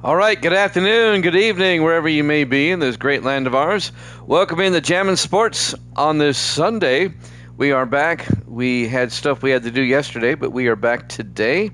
All right, good afternoon, good evening, wherever you may be in this great land of ours. Welcome in to Jammin' Sports on this Sunday. We are back. We had stuff we had to do yesterday, but we are back today.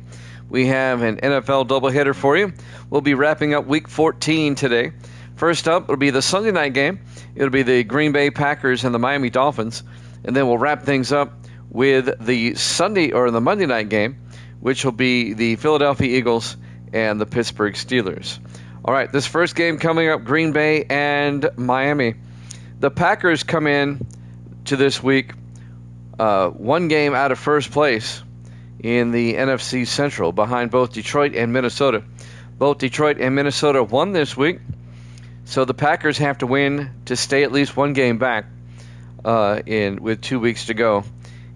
We have an NFL doubleheader for you. We'll be wrapping up Week 14 today. First up, it'll be the Sunday night game. It'll be the Green Bay Packers and the Miami Dolphins. And then we'll wrap things up with the Monday night game, which will be the Philadelphia Eagles and the Pittsburgh Steelers. All right, this first game coming up, Green Bay and Miami. The Packers come in to this week one game out of first place in the NFC Central, behind both Detroit and Minnesota. Both Detroit and Minnesota won this week, so the Packers have to win to stay at least one game back with 2 weeks to go.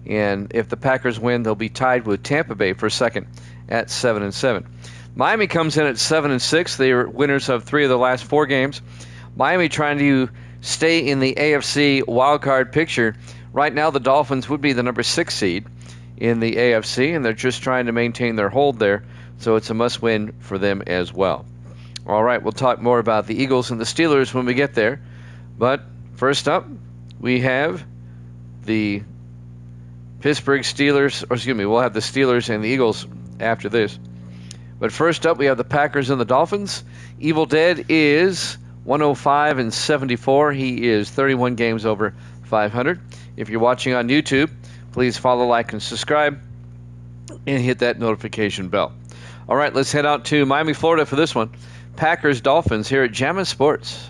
And if the Packers win, they'll be tied with Tampa Bay for second at 7-7. Miami comes in at 7-6. They are winners of 3 of the last 4 games. Miami trying to stay in the AFC wildcard picture. Right now, the Dolphins would be the number 6 seed in the AFC, and they're just trying to maintain their hold there, so it's a must-win for them as well. All right, we'll talk more about the Eagles and the Steelers when we get there. But first up, we have the Pittsburgh Steelers, we'll have the Steelers and the Eagles after this. But first up, we have the Packers and the Dolphins. Evil Dead is 105-74. He is 31 games over 500. If you're watching on YouTube, please follow, like, and subscribe, and hit that notification bell. All right, let's head out to Miami, Florida for this one. Packers, Dolphins here at Jammin' Sports.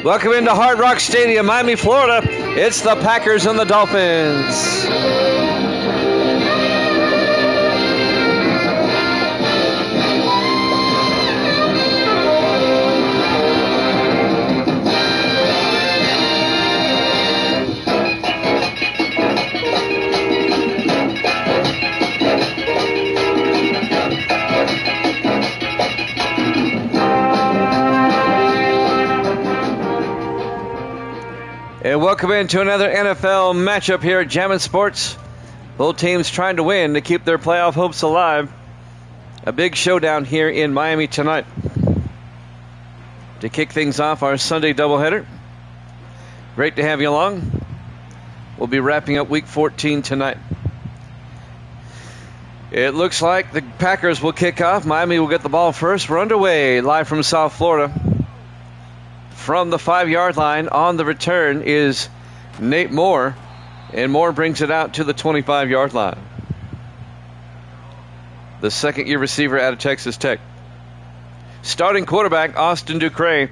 Welcome into Hard Rock Stadium, Miami, Florida. It's the Packers and the Dolphins. And welcome into another NFL matchup here at Jammin' Sports. Both teams trying to win to keep their playoff hopes alive. A big showdown here in Miami tonight. To kick things off our Sunday doubleheader. Great to have you along. We'll be wrapping up Week 14 tonight. It looks like the Packers will kick off. Miami will get the ball first. We're underway live from South Florida. From the 5-yard line on the return is Nate Moore, and Moore brings it out to the 25-yard line. The second-year receiver out of Texas Tech. Starting quarterback Austin Ducre,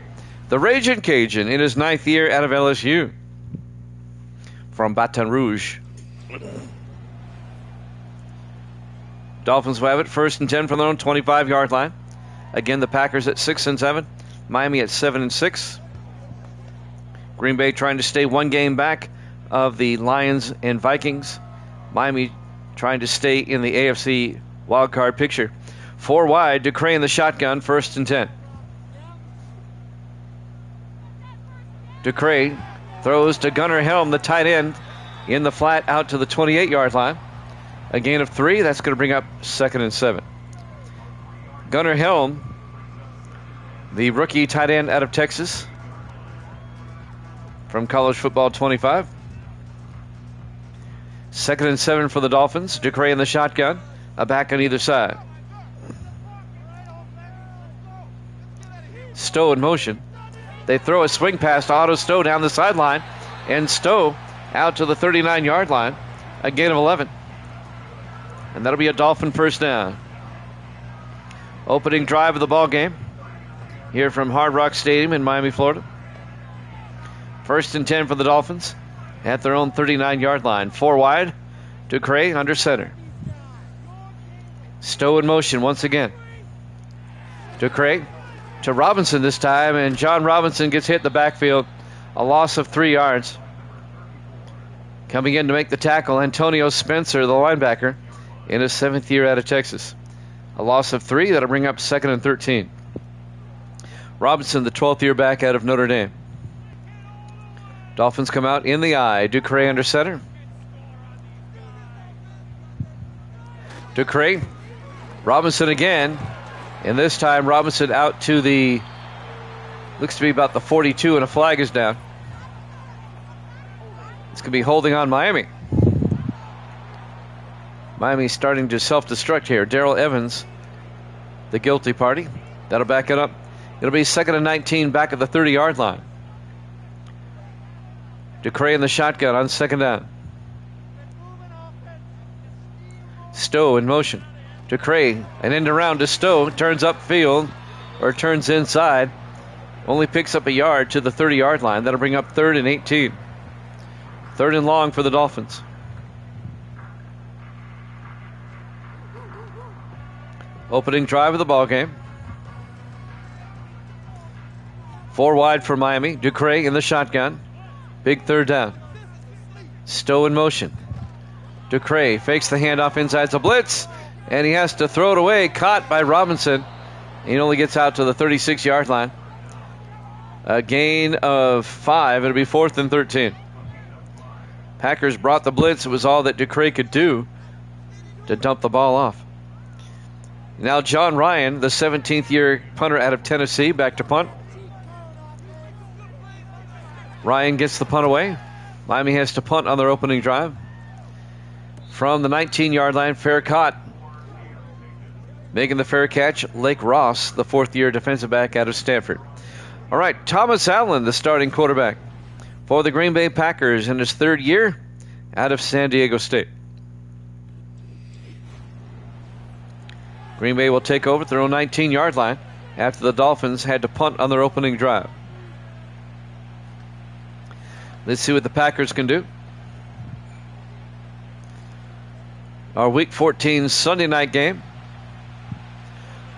the Ragin' Cajun in his 9th year out of LSU. From Baton Rouge. Dolphins will have it first and 10 from their own 25-yard line. Again, the Packers at 6-7. Miami at 7-6. Green Bay trying to stay one game back of the Lions and Vikings. Miami trying to stay in the AFC wildcard picture. 4 wide, Ducre in the shotgun, first and 10. Ducre throws to Gunnar Helm, the tight end, in the flat out to the 28-yard line. A gain of 3, that's going to bring up 2nd and 7. Gunnar Helm, the rookie tight end out of Texas, from College Football 25. 2nd and 7 for the Dolphins. Ducre in the shotgun. A back on either side. Stowe in motion. They throw a swing pass to Otto Stowe down the sideline. And Stowe out to the 39-yard line. A gain of 11. And that'll be a Dolphin first down. Opening drive of the ball game here from Hard Rock Stadium in Miami, Florida. First and 10 for the Dolphins at their own 39-yard line. 4 wide, Ducre under center. Stowe in motion once again. Ducre to Robinson this time, and John Robinson gets hit in the backfield. A loss of 3 yards. Coming in to make the tackle, Antonio Spencer, the linebacker, in his 7th year out of Texas. A loss of 3. That'll bring up 2nd and 13. Robinson, the 12th year back out of Notre Dame. Dolphins come out in the eye. Ducre under center. Ducre. Robinson again. And this time Robinson out to the, looks to be about the 42, and a flag is down. It's going to be holding on Miami. Miami starting to self-destruct here. Darrell Evans, the guilty party. That'll back it up. It'll be 2nd and 19 back at the 30-yard line. Ducre in the shotgun on 2nd down. Stowe in motion. Ducre, an end around to Stowe, turns upfield, or turns inside. Only picks up a yard to the 30-yard line. That'll bring up 3rd and 18. 3rd and long for the Dolphins. Opening drive of the ball game. 4 wide for Miami. Ducre in the shotgun. Big 3rd down. Stowe in motion. Ducre fakes the handoff inside the blitz, and he has to throw it away. Caught by Robinson. He only gets out to the 36-yard line. A gain of 5. It'll be 4th and 13. Packers brought the blitz. It was all that Ducre could do to dump the ball off. Now John Ryan, the 17th year punter out of Tennessee, back to punt. Ryan gets the punt away. Miami has to punt on their opening drive. From the 19-yard line, fair caught. Making the fair catch, Lake Ross, the 4th year defensive back out of Stanford. All right, Thomas Allen, the starting quarterback for the Green Bay Packers in his 3rd year out of San Diego State. Green Bay will take over at their own 19-yard line after the Dolphins had to punt on their opening drive. Let's see what the Packers can do. Our Week 14 Sunday night game.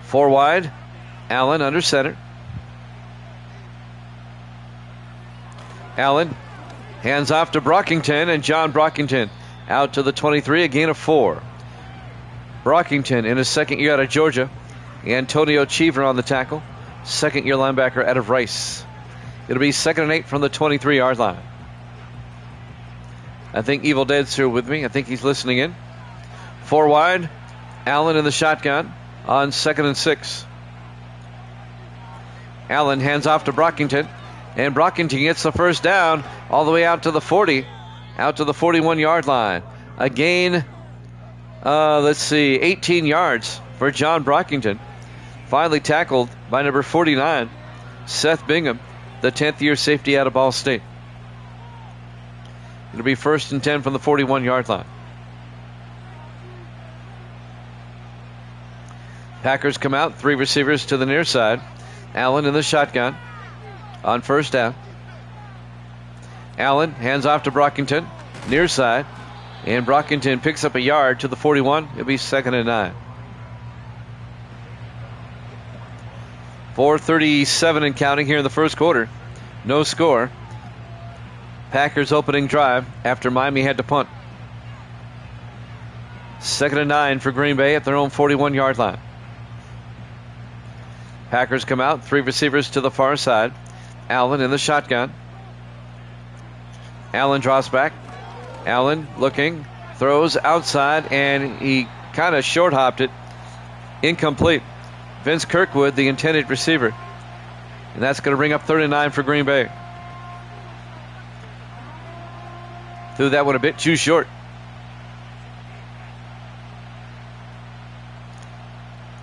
4 wide. Allen under center. Allen hands off to Brockington, and John Brockington out to the 23, a gain of 4. Brockington in his 2nd year out of Georgia. Antonio Cheever on the tackle. 2nd year linebacker out of Rice. It'll be 2nd and 8 from the 23-yard line. I think Evil Dead's here with me. I think he's listening in. 4 wide. Allen in the shotgun on 2nd and 6. Allen hands off to Brockington, and Brockington gets the 1st down all the way out to the 40, out to the 41-yard line. A gain, 18 yards for John Brockington. Finally tackled by number 49, Seth Bingham, the 10th year safety out of Ball State. It'll be 1st and 10 from the 41-yard line. Packers come out, 3 receivers to the near side. Allen in the shotgun on 1st down. Allen hands off to Brockington, near side, and Brockington picks up a yard to the 41. It'll be 2nd and 9. 4:37 and counting here in the first quarter. No score. Packers opening drive after Miami had to punt. 2nd and 9 for Green Bay at their own 41-yard line. Packers come out, 3 receivers to the far side. Allen in the shotgun. Allen draws back. Allen looking, throws outside, and he kind of short-hopped it. Incomplete. Vince Kirkwood, the intended receiver. And that's going to bring up 3rd and 9 for Green Bay. Threw that one a bit too short.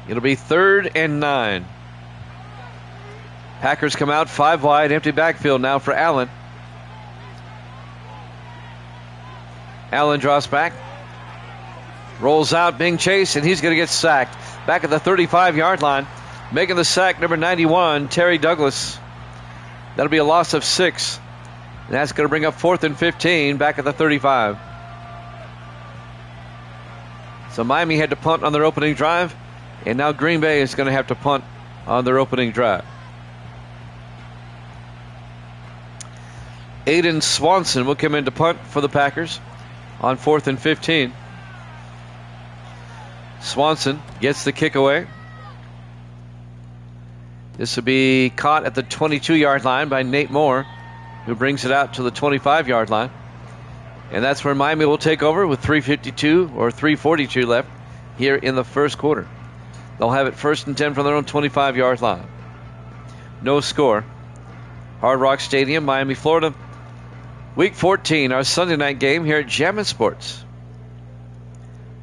It'll be 3rd and 9. Packers come out 5 wide, empty backfield now for Allen. Allen draws back, rolls out, being chased, and he's going to get sacked. Back at the 35-yard line, making the sack, number 91, Terry Douglas. That'll be a loss of 6. And that's going to bring up 4th and 15 back at the 35. So Miami had to punt on their opening drive, and now Green Bay is going to have to punt on their opening drive. Aiden Swanson will come in to punt for the Packers on 4th and 15. Swanson gets the kick away. This will be caught at the 22-yard line by Nate Moore, who brings it out to the 25-yard line. And that's where Miami will take over with 3:52 or 3:42 left here in the first quarter. They'll have it 1st and 10 from their own 25-yard line. No score. Hard Rock Stadium, Miami, Florida. Week 14, our Sunday night game here at Jammin' Sports.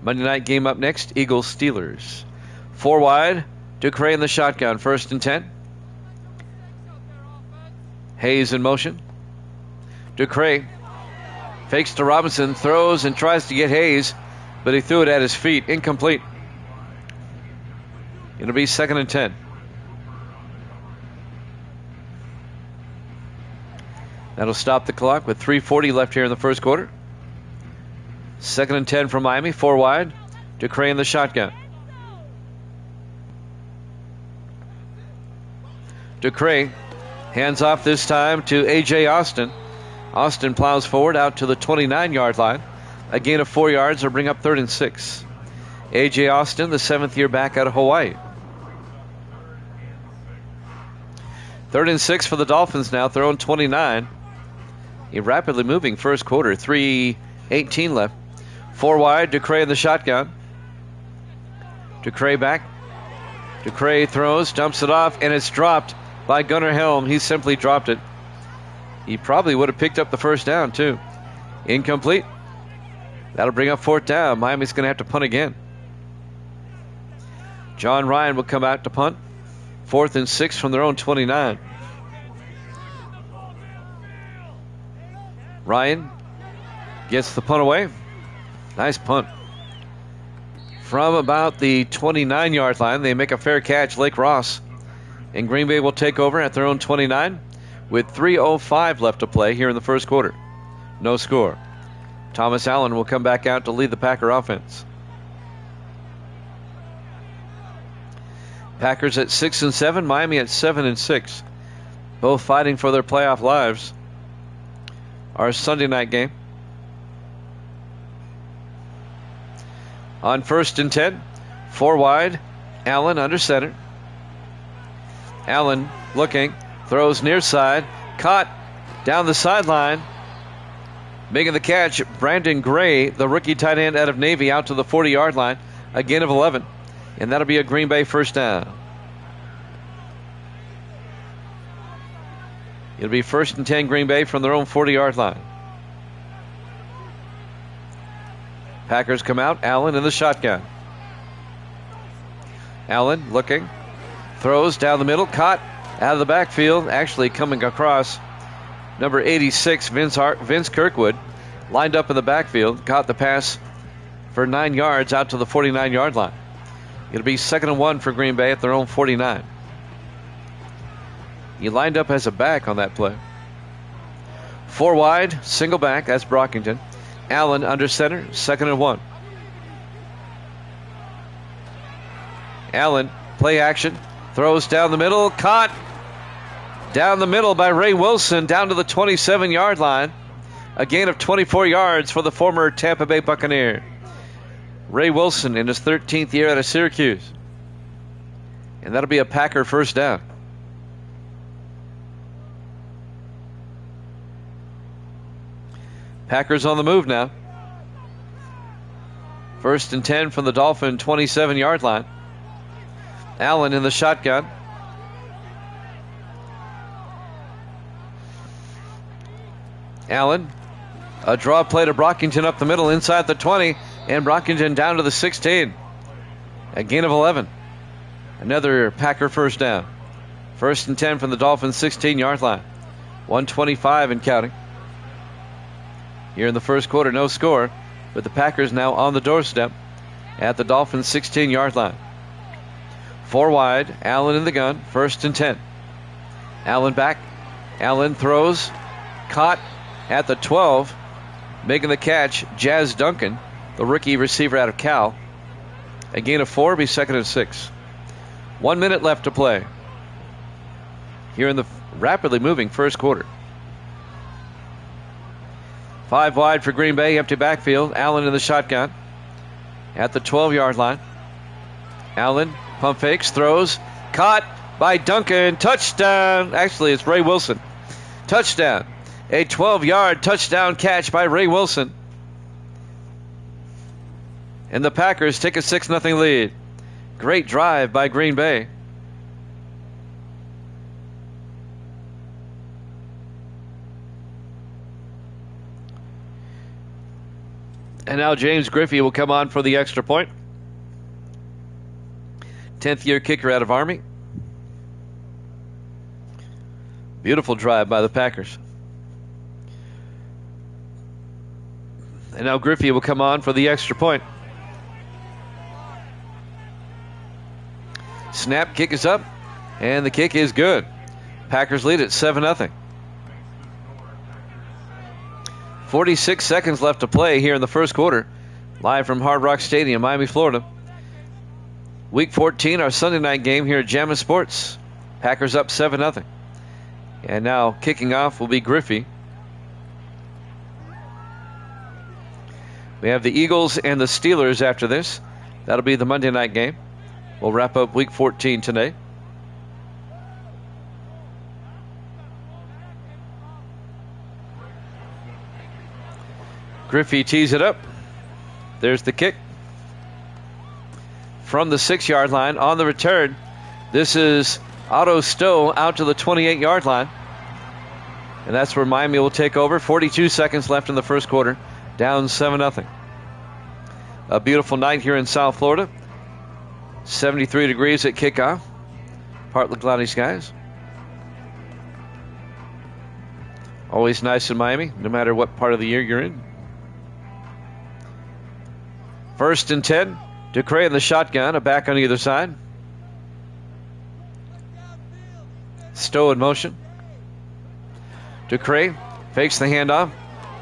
Monday night game up next, Eagles-Steelers. 4 wide, Ducre in the shotgun, 1st and 10. Hayes in motion. Ducre fakes to Robinson, throws and tries to get Hayes, but he threw it at his feet. Incomplete. It'll be 2nd and 10. That'll stop the clock with 3:40 left here in the first quarter. 2nd and 10 from Miami, 4 wide. Ducre in the shotgun. Ducre hands off this time to A.J. Austin. Austin plows forward out to the 29-yard line. A gain of 4 yards will bring up 3rd and 6. A.J. Austin, the 7th year back out of Hawaii. 3rd and 6 for the Dolphins now. Their own 29. A rapidly moving first quarter. 3:18 left. 4 wide. Ducre in the shotgun. Ducre back. Ducre throws, dumps it off, and it's dropped by Gunnar Helm. He simply dropped it. He probably would have picked up the first down, too. Incomplete. That'll bring up 4th down. Miami's going to have to punt again. John Ryan will come out to punt. 4th and 6 from their own 29. Ryan gets the punt away. Nice punt. From about the 29-yard line, they make a fair catch. Lake Ross. And Green Bay will take over at their own 29 with 3:05 left to play here in the first quarter. No score. Thomas Allen will come back out to lead the Packer offense. Packers at 6 and 7, Miami at 7 and 6. Both fighting for their playoff lives. Our Sunday night game. On 1st and 10, 4 wide, Allen under center. Allen looking, throws near side, caught down the sideline. Making the catch, Brandon Gray, the rookie tight end out of Navy, out to the 40-yard line. A gain of 11, and that'll be a Green Bay first down. It'll be 1st and 10 Green Bay from their own 40-yard line. Packers come out, Allen in the shotgun. Allen looking, throws down the middle, caught out of the backfield, actually coming across. Number 86, Vince Kirkwood, lined up in the backfield, caught the pass for 9 yards out to the 49-yard line. It'll be 2nd and 1 for Green Bay at their own 49. He lined up as a back on that play. 4 wide, single back, that's Brockington. Allen under center, 2nd and 1. Allen, play action, throws down the middle, caught down the middle by Ray Wilson, down to the 27-yard line. A gain of 24 yards for the former Tampa Bay Buccaneer. Ray Wilson in his 13th year out of Syracuse. And that'll be a Packer first down. Packers on the move now. 1st and 10 from the Dolphin 27-yard line. Allen in the shotgun. Allen, a draw play to Brockington up the middle inside the 20, and Brockington down to the 16. A gain of 11. Another Packer first down. 1st and 10 from the Dolphins 16-yard line. 1:25 and counting. Here in the first quarter, no score, but the Packers now on the doorstep at the Dolphins 16-yard line. 4 wide, Allen in the gun, 1st and 10. Allen back. Allen throws, caught at the 12, making the catch, Jazz Duncan, the rookie receiver out of Cal. A gain of 4, be 2nd and 6. 1 minute left to play here in the rapidly moving first quarter. 5 wide for Green Bay, empty backfield. Allen in the shotgun at the 12-yard line. Allen pump fakes, throws, caught by Duncan. Touchdown. Actually, it's Ray Wilson. Touchdown. A 12-yard touchdown catch by Ray Wilson. And the Packers take a 6-0 lead. Great drive by Green Bay. And now James Griffey will come on for the extra point. 10th-year kicker out of Army. Beautiful drive by the Packers. And now Griffey will come on for the extra point. Snap, kick is up, and the kick is good. Packers lead at 7-0. 46 seconds left to play here in the first quarter. Live from Hard Rock Stadium, Miami, Florida. Week 14, our Sunday night game here at Jammin' Sports. Packers up 7-0. And now kicking off will be Griffey. We have the Eagles and the Steelers after this. That'll be the Monday night game. We'll wrap up Week 14 today. Griffey tees it up. There's the kick. From the 6-yard line on the return. This is Otto Stowe out to the 28-yard line. And that's where Miami will take over. 42 seconds left in the first quarter. Down 7-0. A beautiful night here in South Florida. 73 degrees at kickoff. Partly cloudy skies. Always nice in Miami, no matter what part of the year you're in. 1st and 10. Ducre in the shotgun, a back on either side. Stowe in motion. Ducre fakes the handoff.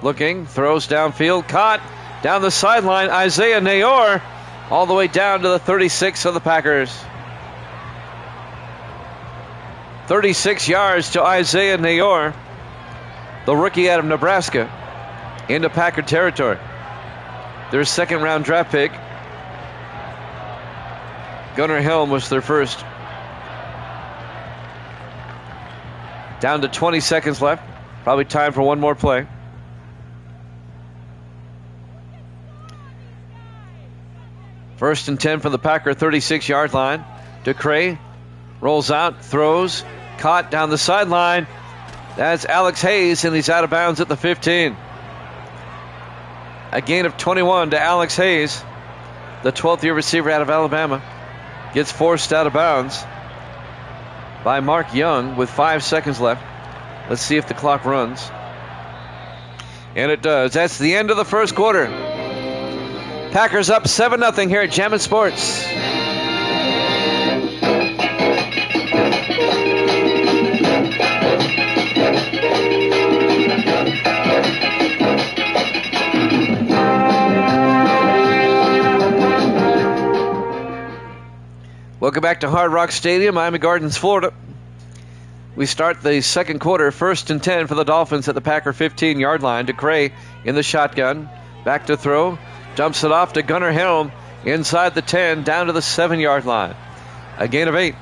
Looking, throws downfield, caught down the sideline. Isaiah Nayor all the way down to the 36 of the Packers. 36 yards to Isaiah Nayor, the rookie out of Nebraska, into Packer territory. Their 2nd-round draft pick. Gunnar Helm was their first. Down to 20 seconds left. Probably time for one more play. First and 10 for the Packer 36-yard line. Ducre rolls out, throws, caught down the sideline. That's Alex Hayes, and he's out of bounds at the 15. A gain of 21 to Alex Hayes, the 12th-year receiver out of Alabama. Gets forced out of bounds by Mark Young with 5 seconds left. Let's see if the clock runs. And it does. That's the end of the first quarter. Packers up 7-0 here at Jammin' Sports. Welcome back to Hard Rock Stadium, Miami Gardens, Florida. We start the second quarter, 1st and 10 for the Dolphins at the Packer 15-yard line. Ducre in the shotgun, back to throw, dumps it off to Gunnar Helm inside the 10, down to the 7-yard line. A gain of 8.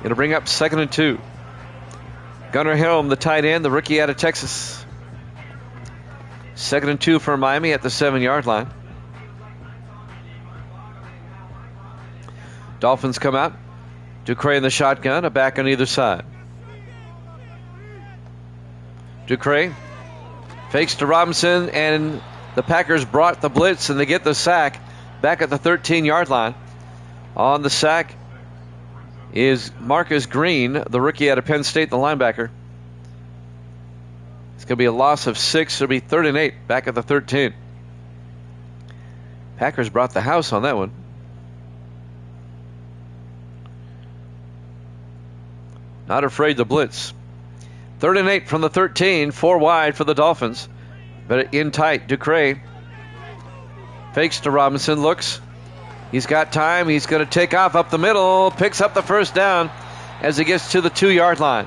It'll bring up 2nd and 2. Gunnar Helm, the tight end, the rookie out of Texas. 2nd and 2 for Miami at the 7-yard line. Dolphins come out. Ducre in the shotgun, a back on either side. Ducre fakes to Robinson, and the Packers brought the blitz, and they get the sack back at the 13-yard line. On the sack is Marcus Green, the rookie out of Penn State, the linebacker. It's going to be a loss of 6. It'll be 3rd and 8 back at the 13. Packers brought the house on that one. Not afraid to blitz. 3rd and 8 from the 13, 4 wide for the Dolphins. But in tight, Ducre fakes to Robinson, looks. He's got time. He's going to take off up the middle, picks up the first down as he gets to the 2-yard line.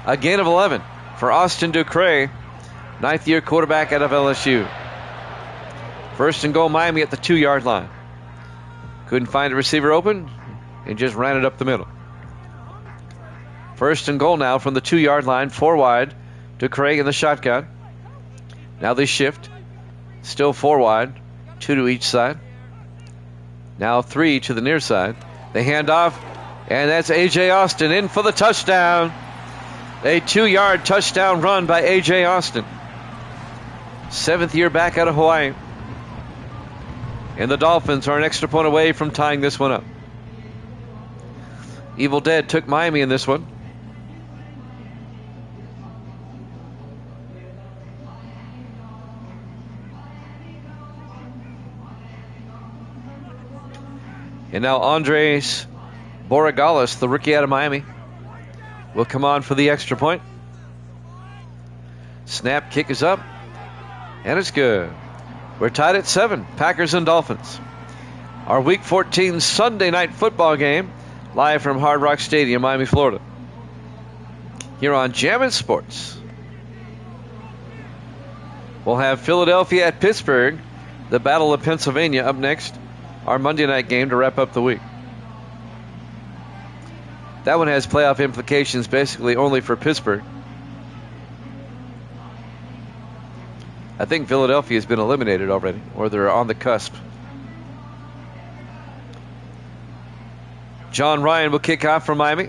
A gain of 11 for Austin Ducre. ninth-year quarterback out of LSU. First and goal, Miami at the 2-yard line. Couldn't find a receiver open and just ran it up the middle. First and goal now from the 2-yard line, 4 wide to Craig in the shotgun. Now they shift. Still 4 wide, 2 to each side. Now 3 to the near side. They hand off, and that's A.J. Austin in for the touchdown. A 2-yard touchdown run by A.J. Austin. 7th year back out of Hawaii. And the Dolphins are an extra point away from tying this one up. Evil Dead took Miami in this one. And now Andres Borregales, the rookie out of Miami, will come on for the extra point. Snap, kick is up, and it's good. We're tied at 7, Packers and Dolphins. Our Week 14 Sunday night football game, live from Hard Rock Stadium, Miami, Florida. Here on Jammin' Sports. We'll have Philadelphia at Pittsburgh, the Battle of Pennsylvania up next. Our Monday night game to wrap up the week. That one has playoff implications basically only for Pittsburgh. I think Philadelphia has been eliminated already, or they're on the cusp. John Ryan will kick off for Miami.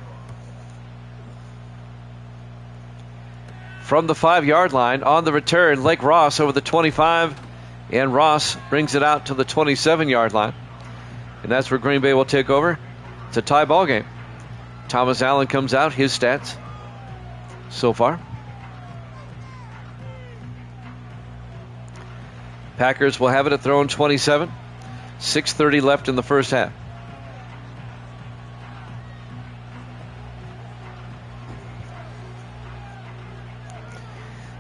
From the 5-yard line, on the return, Lake Ross over the 25, and Ross brings it out to the 27-yard line. And that's where Green Bay will take over. It's a tie ball game. Thomas Allen comes out, his stats so far. Packers will have it at their own 27. 6:30 left in the first half.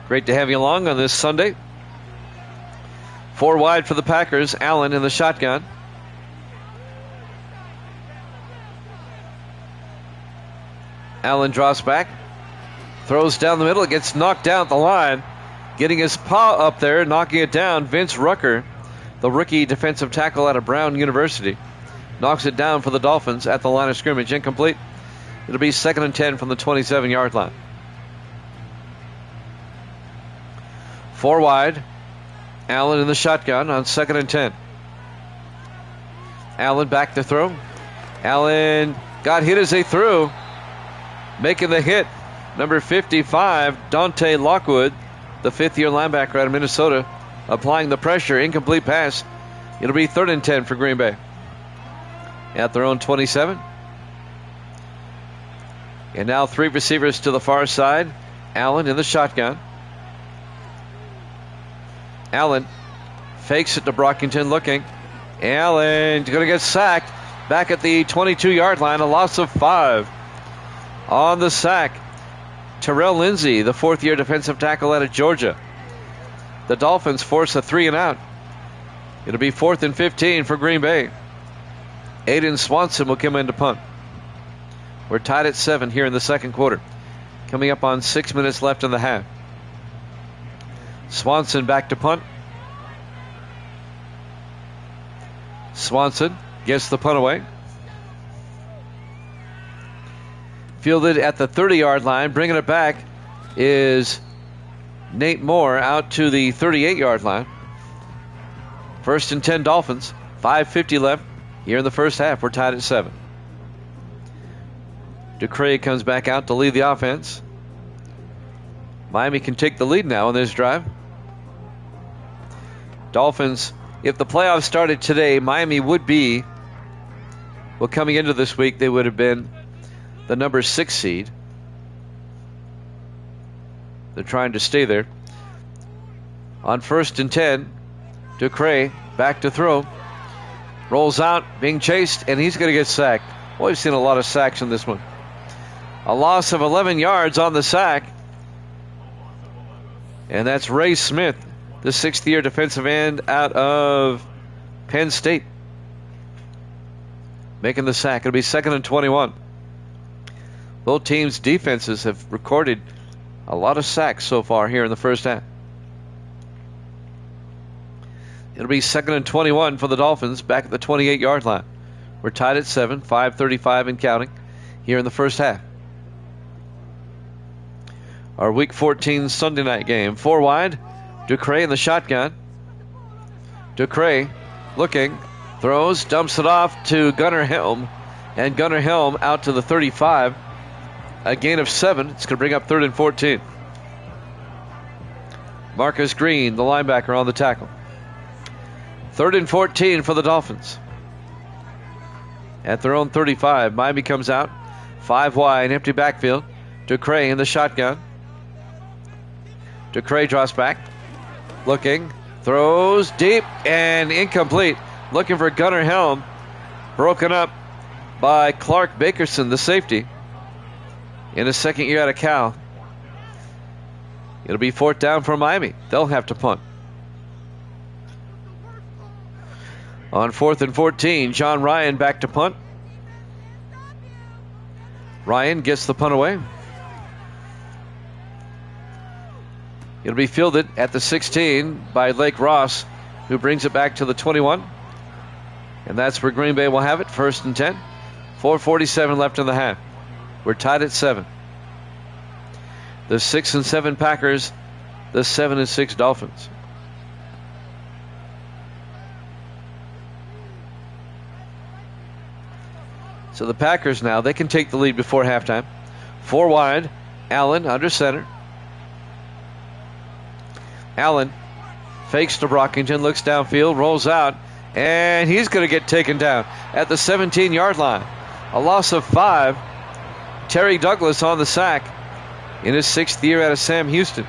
Great to have you along on this Sunday. 4 wide for the Packers. Allen in the shotgun. Allen draws back, throws down the middle. It gets knocked down at the line. Getting his paw up there, knocking it down, Vince Rucker, the rookie defensive tackle out of Brown University, knocks it down for the Dolphins at the line of scrimmage. Incomplete. It'll be 2nd and 10 from the 27-yard line. 4 wide. Allen in the shotgun on 2nd and 10. Allen back to throw. Allen got hit as they threw. Making the hit, number 55, Dante Lockwood, the 5th-year linebacker out of Minnesota, applying the pressure. Incomplete pass. It'll be 3rd and 10 for Green Bay. At their own 27. And now 3 receivers to the far side. Allen in the shotgun. Allen fakes it to Brockington looking. Allen going to get sacked back at the 22-yard line. A loss of 5. On the sack, Terrell Lindsay, the 4th-year defensive tackle out of Georgia. The Dolphins force a 3 and out. It'll be 4th and 15 for Green Bay. Aiden Swanson will come in to punt. We're tied at 7 here in the second quarter. Coming up on 6 minutes left in the half. Swanson back to punt. Swanson gets the punt away. Fielded at the 30-yard line. Bringing it back is Nate Moore out to the 38-yard line. 1st and 10 Dolphins. 5:50 left here in the first half. We're tied at 7. DeCray comes back out to lead the offense. Miami can take the lead now on this drive. Dolphins, if the playoffs started today, Miami would be, well, coming into this week, they would have been the number 6 seed. They're trying to stay there. On 1st and 10, DeCray back to throw. Rolls out, being chased, and he's going to get sacked. Well, we've seen a lot of sacks in this one. A loss of 11 yards on the sack. And that's Ray Smith, the 6th-year defensive end out of Penn State, making the sack. It'll be 2nd and 21. Both teams' defenses have recorded a lot of sacks so far here in the first half. It'll be 2nd and 21 for the Dolphins back at the 28-yard line. We're tied at 7, 5:35 and counting here in the first half. Our Week 14 Sunday night game. 4 wide. Ducre in the shotgun. Ducre looking, throws, dumps it off to Gunnar Helm. And Gunnar Helm out to the 35. A gain of 7. It's going to bring up 3rd and 14. Marcus Green, the linebacker, on the tackle. 3rd and 14 for the Dolphins. At their own 35, Miami comes out. 5 wide, empty backfield. Ducre in the shotgun. Ducre draws back. Looking, throws deep and incomplete. Looking for Gunnar Helm. Broken up by Clark Bakerson, the safety. In his second year out of Cal. It'll be 4th down for Miami. They'll have to punt. On 4th and 14, John Ryan back to punt. Ryan gets the punt away. It'll be fielded at the 16 by Lake Ross, who brings it back to the 21. And that's where Green Bay will have it, 1st and 10. 4:47 left in the half. We're tied at 7. The 6 and 7 Packers, the 7 and 6 Dolphins. So the Packers now, they can take the lead before halftime. 4 wide, Allen under center. Allen fakes to Brockington, looks downfield, rolls out, and he's going to get taken down at the 17-yard line. A loss of 5. Terry Douglas on the sack in his 6th year out of Sam Houston.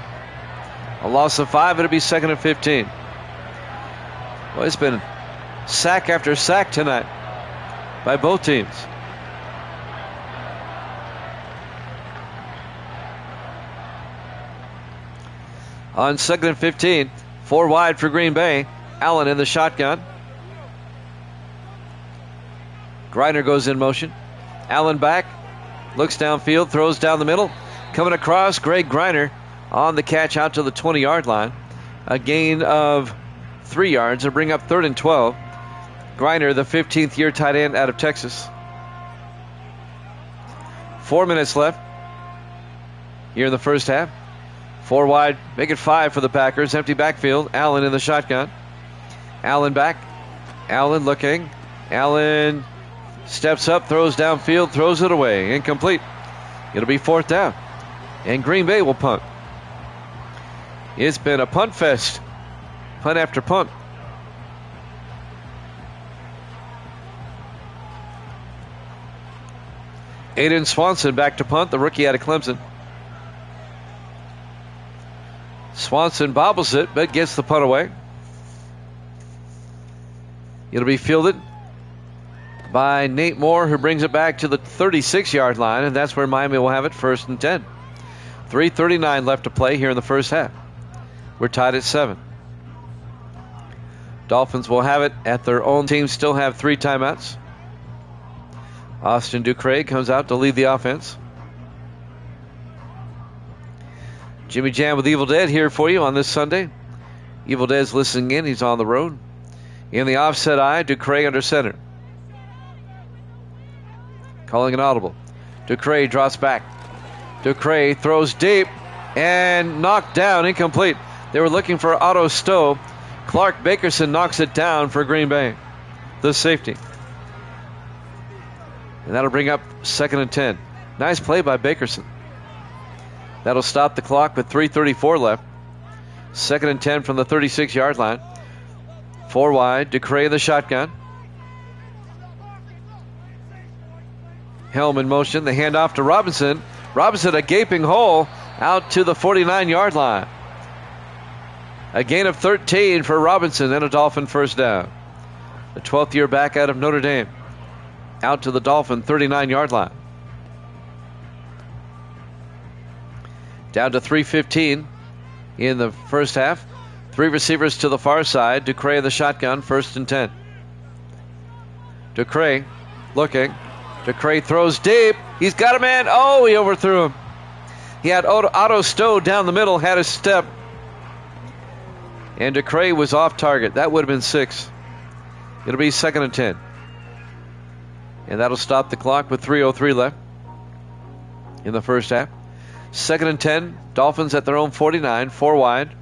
A loss of 5. It'll be 2nd and 15. Well, it's been sack after sack tonight by both teams. On 2nd and 15, 4 wide for Green Bay. Allen in the shotgun. Griner goes in motion. Allen back, looks downfield, throws down the middle. Coming across, Greg Griner on the catch out to the 20-yard line. A gain of 3 yards to bring up 3rd and 12. Griner, the 15th year tight end out of Texas. 4 minutes left here in the first half. 4 wide, make it 5 for the Packers. Empty backfield. Allen in the shotgun. Allen back. Allen looking. Allen steps up, throws downfield, throws it away. Incomplete. It'll be 4th down. And Green Bay will punt. It's been a punt fest. Punt after punt. Aiden Swanson back to punt, the rookie out of Clemson. Swanson bobbles it, but gets the punt away. It'll be fielded by Nate Moore, who brings it back to the 36-yard line, and that's where Miami will have it, 1st and 10. 3:39 left to play here in the first half. We're tied at 7. Dolphins will have it at their own team, still have 3 timeouts. Austin Ducre comes out to lead the offense. Jimmy Jam with Evil Dead here for you on this Sunday. Evil Dead's listening in. He's on the road. In the offset eye, Ducre under center. Calling an audible. Ducre drops back. Ducre throws deep and knocked down, incomplete. They were looking for Otto Stowe. Clark Bakerson knocks it down for Green Bay, the safety. And that'll bring up 2nd and 10. Nice play by Bakerson. That'll stop the clock with 3:34 left. 2nd and 10 from the 36-yard line. 4 wide, Ducre in the shotgun. Helm in motion, the handoff to Robinson. Robinson, a gaping hole out to the 49-yard line. A gain of 13 for Robinson and a Dolphin 1st down. The 12th year back out of Notre Dame. Out to the Dolphin 39-yard line. Down to 3:15 in the first half. 3 receivers to the far side. Ducre in the shotgun, 1st and 10. Ducre looking. Ducre throws deep. He's got a man. Oh, he overthrew him. He had Otto Stowe down the middle, had a step. And DeCray was off target. That would have been 6. It'll be 2nd and 10. And that'll stop the clock with 3:03 left in the first half. 2nd and 10. Dolphins at their own 49. 4 wide.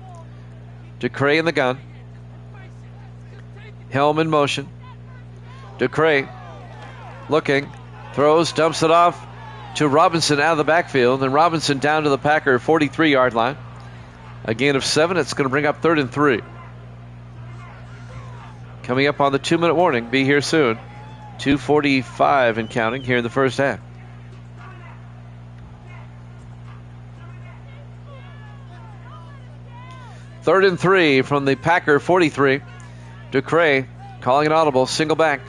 DeCray in the gun. Helm in motion. DeCray looking. Throws. Dumps it off to Robinson out of the backfield. And Robinson down to the Packer 43-yard line. A gain of 7. It's going to bring up 3rd and 3. Coming up on the 2-minute warning. Be here soon. 2:45 and counting here in the first half. Third and 3 from the Packer 43. DeCray calling an audible. Single back.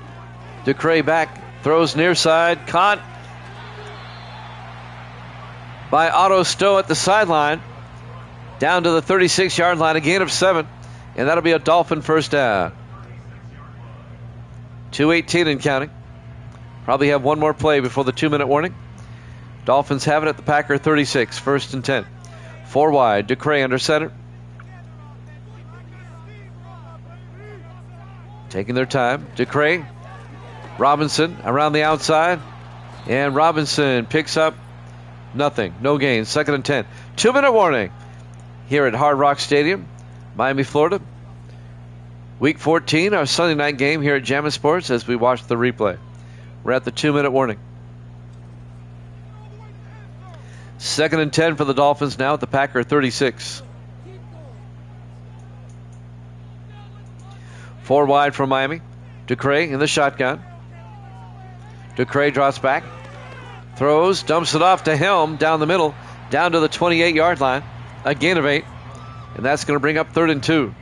DeCray back. Throws near side. Caught by Otto Stowe at the sideline. Down to the 36-yard line. A gain of 7. And that'll be a Dolphin first down. 2:18 and counting. Probably have one more play before the 2-minute warning. Dolphins have it at the Packer 36. 1st and 10. 4 wide. DeCray under center. Taking their time. DeCray. Robinson around the outside. And Robinson picks up nothing. No gain. 2nd and 10. 2-minute warning here at Hard Rock Stadium, Miami, Florida. Week 14, our Sunday night game here at Jammin' Sports as we watch the replay. We're at the 2-minute warning. 2nd and 10 for the Dolphins now at the Packer 36. 4 wide from Miami. DeCray in the shotgun. DeCray drops back. Throws, dumps it off to Helm down the middle, down to the 28-yard line. A gain of 8. And that's going to bring up 3rd and 2.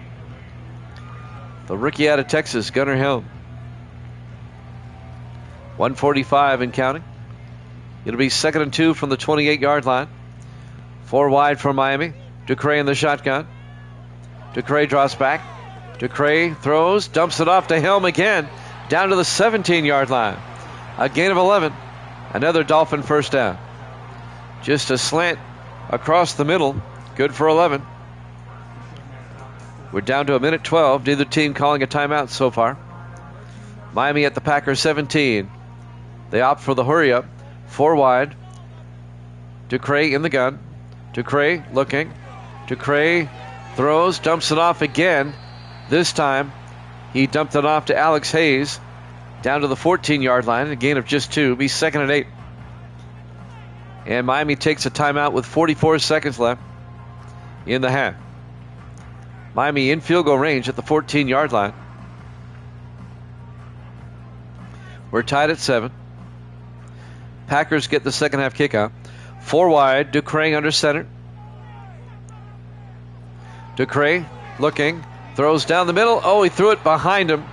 The rookie out of Texas, Gunnar Helm. 1:45 and counting. It'll be 2nd and 2 from the 28-yard line. 4 wide from Miami. DeCray in the shotgun. DeCray drops back. DeCray throws, dumps it off to Helm again, down to the 17-yard line. A gain of 11. Another Dolphin first down. Just a slant across the middle. Good for 11. We're down to 1:12. Neither team calling a timeout so far. Miami at the Packer 17. They opt for the hurry up. 4 wide. DeCray in the gun. DeCray looking. DeCray throws, dumps it off again. This time he dumped it off to Alex Hayes down to the 14-yard line. A gain of just 2. Be 2nd and 8. And Miami takes a timeout with 44 seconds left in the half. Miami in field goal range at the 14-yard line. We're tied at 7. Packers get the second half kickoff. 4 wide. DeCray under center. DeCray looking. Throws down the middle. Oh, he threw it behind him.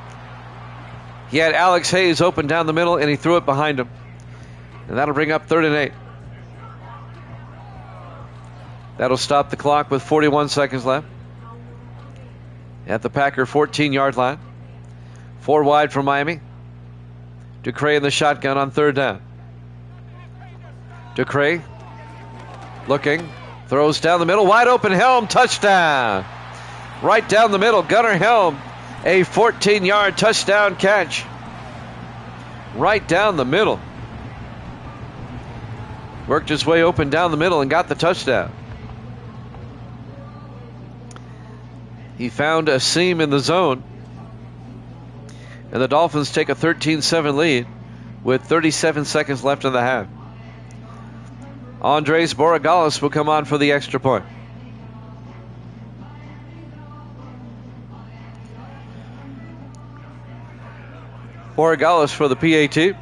He had Alex Hayes open down the middle, and he threw it behind him. And that'll bring up 3rd and 8. That'll stop the clock with 41 seconds left. At the Packer 14-yard line. 4 wide from Miami. DeCray in the shotgun on 3rd down. DeCray looking. Throws down the middle. Wide open. Helm. Touchdown. Right down the middle. Gunnar Helm. A 14-yard touchdown catch. Right down the middle. Worked his way open down the middle and got the touchdown. He found a seam in the zone. And the Dolphins take a 13-7 lead with 37 seconds left in the half. Andres Borregales will come on for the extra point. Borregales for the PAT.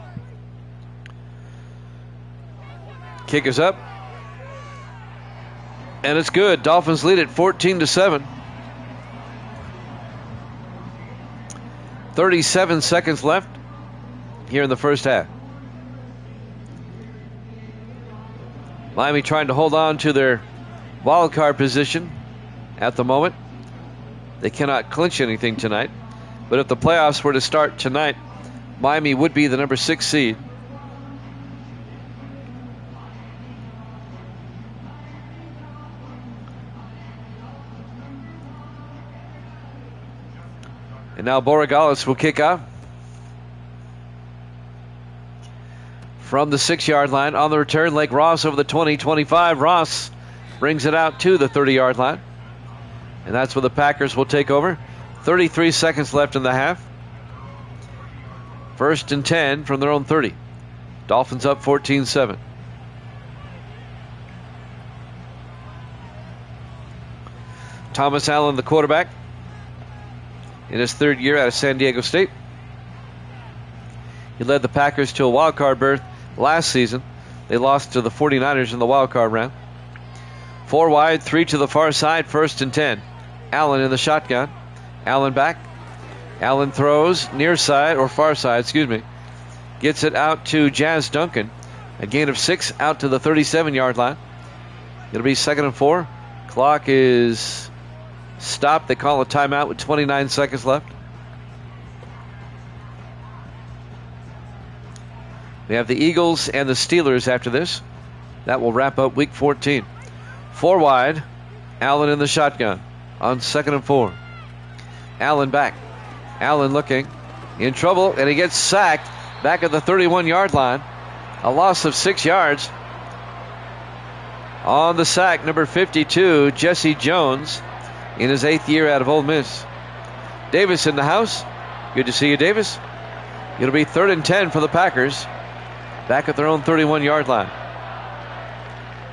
Kick is up. And it's good. Dolphins lead it 14-7. 37 seconds left here in the first half. Miami trying to hold on to their wild card position at the moment. They cannot clinch anything tonight. But if the playoffs were to start tonight, Miami would be the number 6 seed. And now Borregales will kick off from the 6-yard line. On the return, Lake Ross over the 20-25. Ross brings it out to the 30-yard line. And that's where the Packers will take over. 33 seconds left in the half. 1st and 10 from their own 30. Dolphins up 14-7. Thomas Allen, the quarterback, in his 3rd year out of San Diego State. He led the Packers to a wild card berth last season. They lost to the 49ers in the wild card round. 4 wide, 3 to the far side, 1st and 10. Allen in the shotgun. Allen back. Allen throws near side, or far side, excuse me. Gets it out to Jazz Duncan. A gain of 6 out to the 37-yard line. It'll be 2nd and 4. Clock is stopped. They call a timeout with 29 seconds left. We have the Eagles and the Steelers after this. That will wrap up Week 14. 4 wide. Allen in the shotgun on 2nd and 4. Allen back. Allen looking in trouble, and he gets sacked back at the 31-yard line. A loss of 6 yards. On the sack, number 52, Jesse Jones, in his 8th year out of Ole Miss. Davis in the house. Good to see you, Davis. It'll be 3rd and 10 for the Packers, back at their own 31-yard line.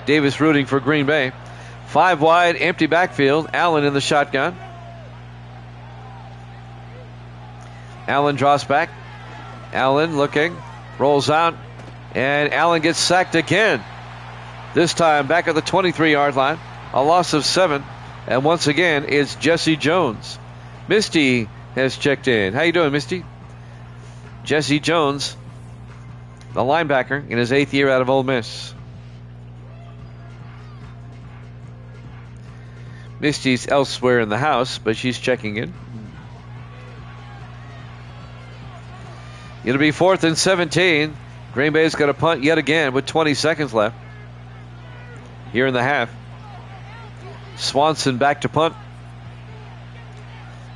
Davis rooting for Green Bay. 5 wide, empty backfield. Allen in the shotgun. Allen draws back. Allen looking, rolls out, and Allen gets sacked again. This time back at the 23-yard line. A loss of 7. And once again, it's Jesse Jones. Misty has checked in. How you doing, Misty? Jesse Jones, the linebacker, in his 8th year out of Ole Miss. Misty's elsewhere in the house, but she's checking in. It'll be 4th and 17. Green Bay's got to punt yet again with 20 seconds left here in the half. Swanson back to punt.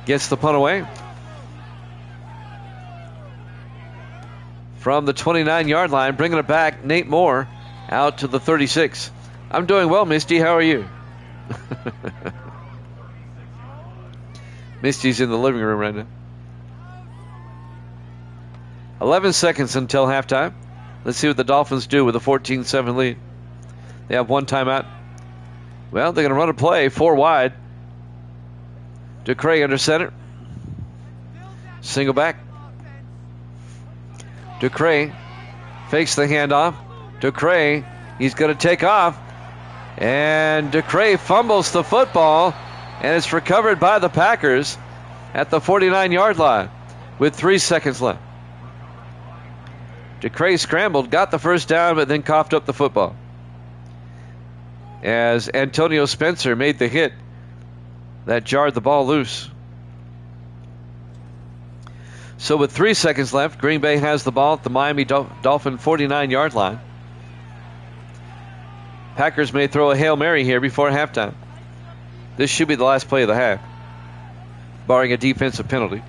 Gets the punt away. From the 29-yard line, bringing it back, Nate Moore out to the 36. I'm doing well, Misty. How are you? Misty's in the living room right now. 11 seconds until halftime. Let's see what the Dolphins do with a 14-7 lead. They have 1 timeout. Well, they're going to run a play, 4 wide. DeCray under center. Single back. DeCray fakes the handoff. DeCray, he's going to take off. And DeCray fumbles the football, and it's recovered by the Packers at the 49-yard line with 3 seconds left. DeCray scrambled, got the first down, but then coughed up the football as Antonio Spencer made the hit that jarred the ball loose. So with 3 seconds left, Green Bay has the ball at the Miami Dolphin 49-yard line. Packers may throw a Hail Mary here before halftime. This should be the last play of the half, barring a defensive penalty.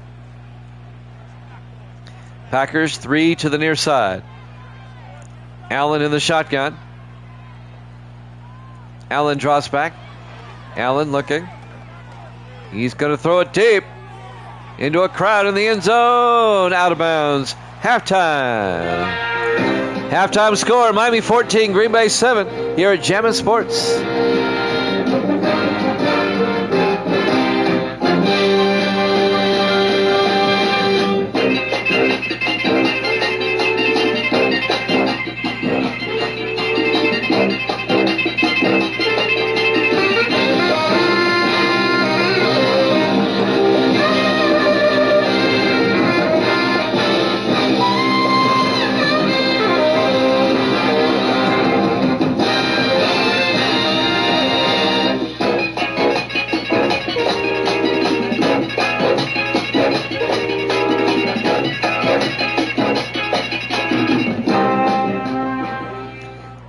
Packers 3 to the near side. Allen in the shotgun. Allen draws back. Allen looking. He's going to throw it deep into a crowd in the end zone. Out of bounds. Halftime. Halftime score, Miami 14, Green Bay 7 here at Jammin' Sports.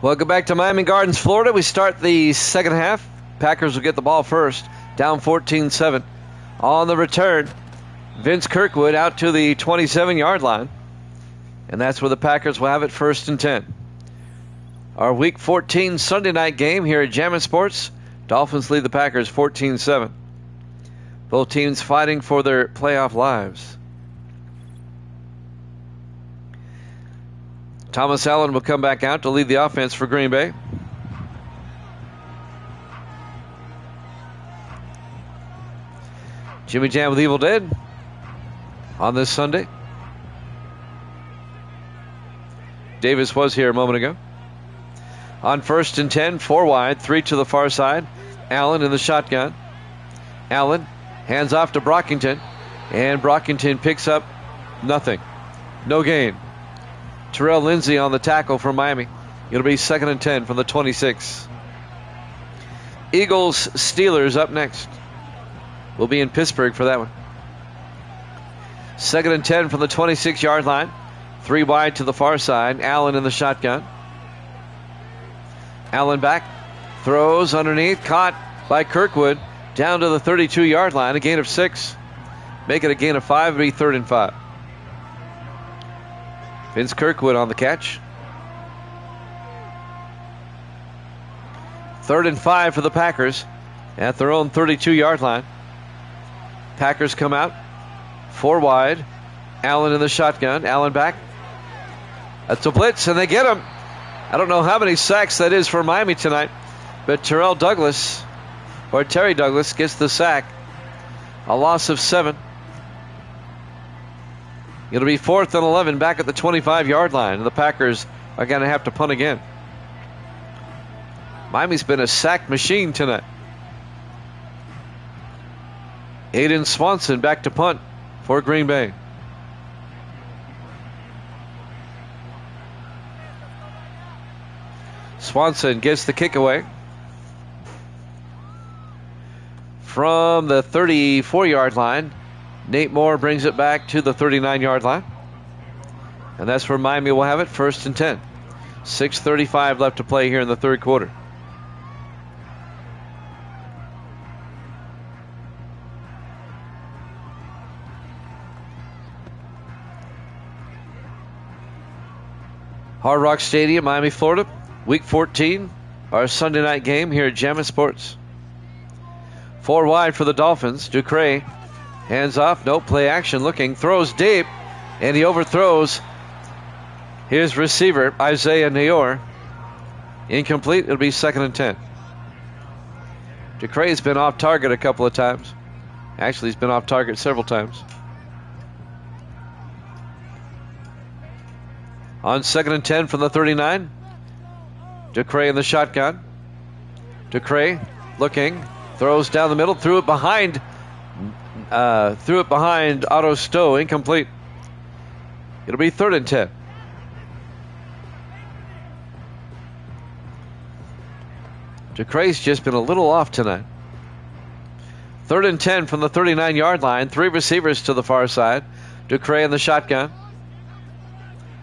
Welcome back to Miami Gardens, Florida. We start the second half. Packers will get the ball first, down 14-7. On the return, Vince Kirkwood out to the 27-yard line. And that's where the Packers will have it, 1st and 10. Our Week 14 Sunday night game here at Jammin' Sports. Dolphins lead the Packers 14-7. Both teams fighting for their playoff lives. Thomas Allen will come back out to lead the offense for Green Bay. Jimmy Jam with Evil Dead on this Sunday. Davis was here a moment ago. On 1st and 10, 4 wide, 3 to the far side. Allen in the shotgun. Allen hands off to Brockington, and Brockington picks up nothing. No gain. Terrell Lindsay on the tackle for Miami. It'll be 2nd and 10 from the 26. Eagles Steelers up next. We'll be in Pittsburgh for that one. 2nd and 10 from the 26-yard line. 3 wide to the far side. Allen in the shotgun. Allen back. Throws underneath. Caught by Kirkwood. Down to the 32-yard line. A gain of 6. Make it a gain of 5. It'll be 3rd and 5. Vince Kirkwood on the catch. 3rd and 5 for the Packers at their own 32-yard line. Packers come out. 4 wide. Allen in the shotgun. Allen back. That's a blitz, and they get him. I don't know how many sacks that is for Miami tonight, but Terry Douglas gets the sack. A loss of 7. It'll be 4th and 11 back at the 25-yard line, and the Packers are going to have to punt again. Miami's been a sack machine tonight. Aiden Swanson back to punt for Green Bay. Swanson gets the kick away from the 34-yard line. Nate Moore brings it back to the 39-yard line. And that's where Miami will have it, 1st and 10. 6:35 left to play here in the 3rd quarter. Hard Rock Stadium, Miami, Florida. Week 14, our Sunday night game here at Jammin' Sports. 4 wide for the Dolphins. Ducre hands off, no play action, looking, throws deep, and he overthrows his receiver, Isaiah Neyor. Incomplete. It'll be 2nd and 10. Ducre's been off target a couple of times. Actually, he's been off target several times. On 2nd and 10 from the 39. Ducre in the shotgun. Ducre looking, throws down the middle, threw it behind Otto Stowe. Incomplete. It'll be 3rd and 10. Ducre's just been a little off tonight. 3rd and 10 from the 39-yard line. 3 receivers to the far side. Ducre in the shotgun.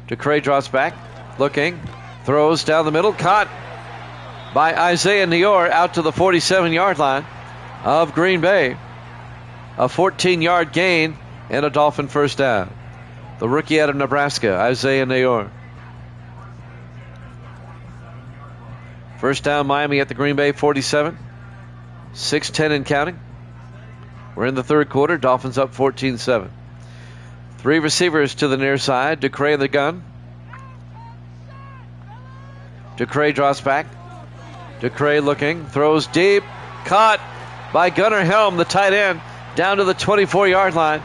Ducre drops back, looking, throws down the middle, caught by Isaiah Neyor out to the 47-yard line of Green Bay. A 14-yard gain and a Dolphin first down. The rookie out of Nebraska, Isaiah Neyor. First down, Miami at the Green Bay 47. 6:10 and counting. We're in the 3rd quarter. Dolphins up 14-7. 3 receivers to the near side. Ducre in the gun. Ducre drops back. Ducre looking, throws deep, caught by Gunnar Helm, the tight end, down to the 24-yard line.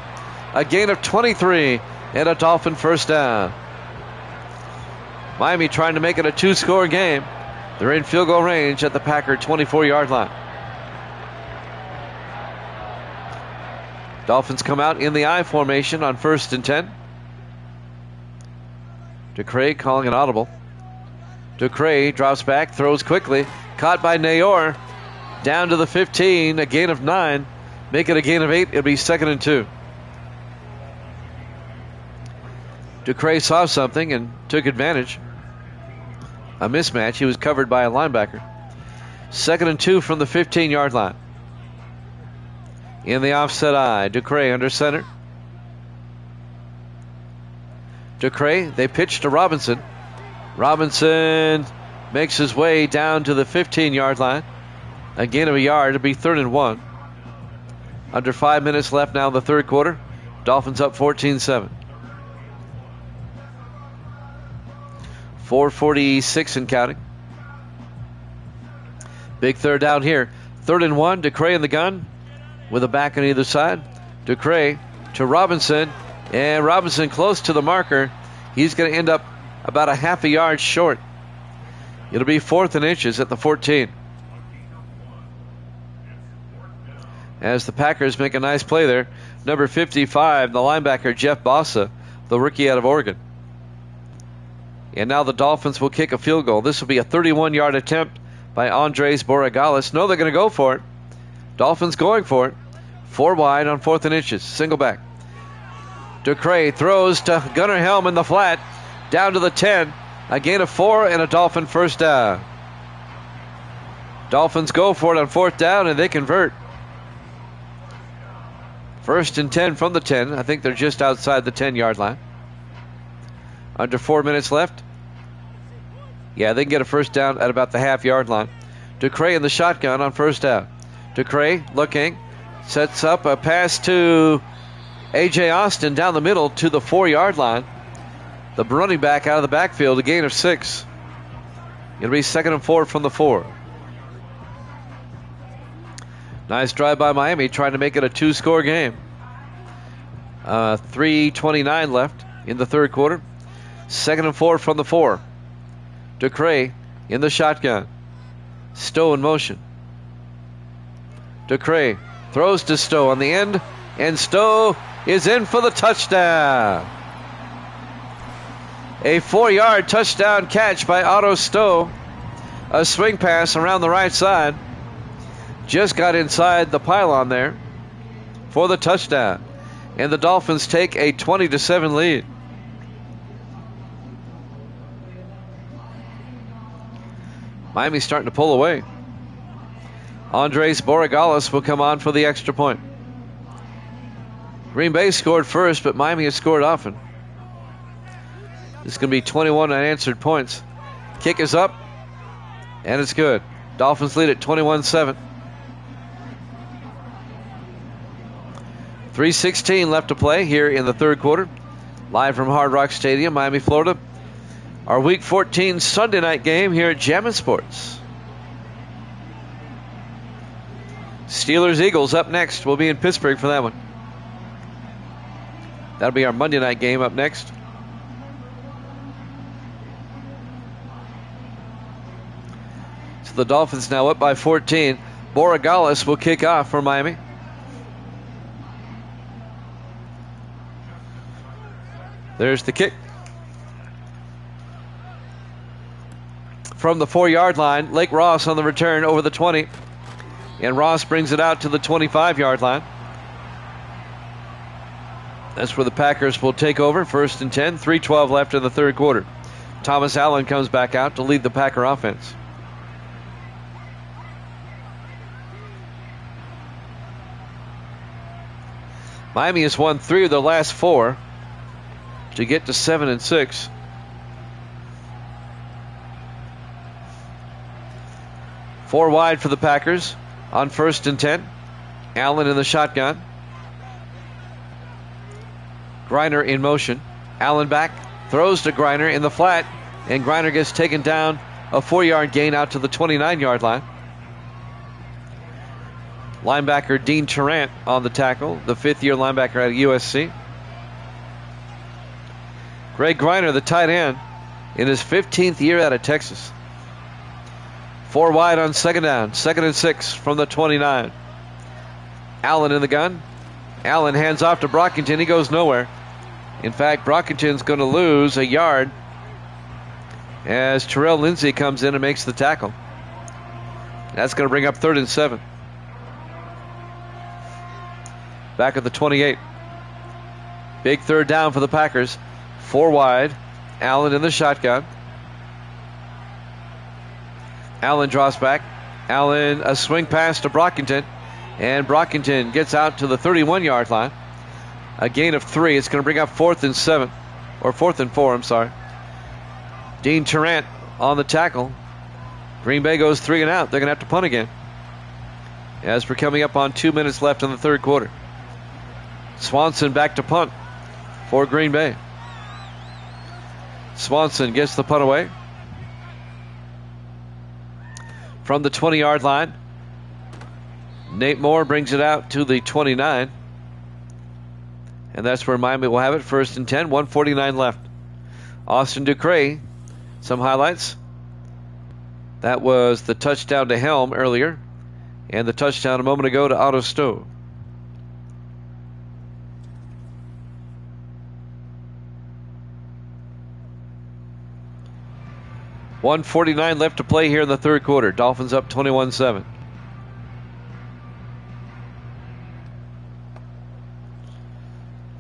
A gain of 23 and a Dolphin first down. Miami trying to make it a 2-score game. They're in field goal range at the Packer 24-yard line. Dolphins come out in the I formation on 1st and 10. Ducre calling an audible. Ducre drops back, throws quickly, caught by Neyor, down to the 15, a gain of 9. Make it a gain of 8. It'll be 2nd and 2. Ducre saw something and took advantage. A mismatch. He was covered by a linebacker. 2nd and 2 from the 15-yard line. In the offset eye, Ducre under center. Ducray, they pitch to Robinson. Robinson makes his way down to the 15-yard line. A gain of a yard. It'll be 3rd and 1. Under 5 minutes left now in the third quarter. Dolphins up 14-7. 4:46 and counting. Big third down here. 3rd and 1. Ducray in the gun with a back on either side. Ducray to Robinson. And Robinson close to the marker. He's going to end up about a half a yard short. It'll be 4th and inches at the 14. As the Packers make a nice play there. Number 55, the linebacker, Jeff Bossa, the rookie out of Oregon. And now the Dolphins will kick a field goal. This will be a 31-yard attempt by Andres Borregales. No, they're going to go for it. Dolphins going for it. 4 wide on 4th and inches. Single back. Ducray throws to Gunnar Helm in the flat. Down to the 10. A gain of 4 and a Dolphin first down. Dolphins go for it on 4th down and they convert. 1st and 10 from the 10. I think they're just outside the 10-yard line. Under 4 minutes left. Yeah, they can get a first down at about the half-yard line. Ducray in the shotgun on 1st down. Ducray looking. Sets up a pass to A.J. Austin down the middle to the 4-yard line. The running back out of the backfield, a gain of 6. It'll be 2nd and 4 from the 4. Nice drive by Miami, trying to make it a 2-score game. 3:29 left in the third quarter. 2nd and 4 from the 4. Ducray in the shotgun. Stowe in motion. Ducray throws to Stowe on the end, and Stowe is in for the touchdown. A 4-yard touchdown catch by Otto Stowe. A swing pass around the right side. Just got inside the pylon there for the touchdown. And the Dolphins take a 20-7 lead. Miami's starting to pull away. Andres Borregales will come on for the extra point. Green Bay scored first, but Miami has scored often. This is going to be 21 unanswered points. Kick is up, and it's good. Dolphins lead at 21-7. 3:16 left to play here in the third quarter. Live from Hard Rock Stadium, Miami, Florida. Our Week 14 Sunday night game here at Jammin' Sports. Steelers-Eagles up next. We'll be in Pittsburgh for that one. That'll be our Monday night game up next. So the Dolphins now up by 14. Borregales will kick off for Miami. There's the kick. From the 4-yard line, Lake Ross on the return over the 20. And Ross brings it out to the 25-yard line. That's where the Packers will take over. 1st and 10. 3:12 left in the third quarter. Thomas Allen comes back out to lead the Packer offense. Miami has won 3 of their last 4 to get to 7-6. Four wide for the Packers on 1st and 10. Allen in the shotgun. Griner in motion. Allen back. Throws to Griner in the flat. And Griner gets taken down. A 4-yard gain out to the 29-yard line. Linebacker Dean Tarrant on the tackle. The 5th-year linebacker out of USC. Greg Griner, the tight end, in his 15th year out of Texas. 4 wide on 2nd down. 2nd and 6 from the 29. Allen in the gun. Allen hands off to Brockington. He goes nowhere. In fact, Brockington's going to lose a yard as Terrell Lindsay comes in and makes the tackle. That's going to bring up 3rd and 7. Back at the 28. Big third down for the Packers. 4 wide. Allen in the shotgun. Allen draws back. Allen, a swing pass to Brockington. And Brockington gets out to the 31-yard line. A gain of 3. It's going to bring up 4th and 7. or 4th and 4, I'm sorry. Dean Tarrant on the tackle. Green Bay goes 3 and out. They're going to have to punt again, as we're coming up on 2 minutes left in the third quarter. Swanson back to punt for Green Bay. Swanson gets the punt away from the 20-yard line. Nate Moore brings it out to the 29. And that's where Miami will have it. 1st and 10, 1:49 left. Austin Ducre, some highlights. That was the touchdown to Helm earlier, and the touchdown a moment ago to Otto Stowe. $1:49 left to play here in the third quarter. Dolphins up 21-7.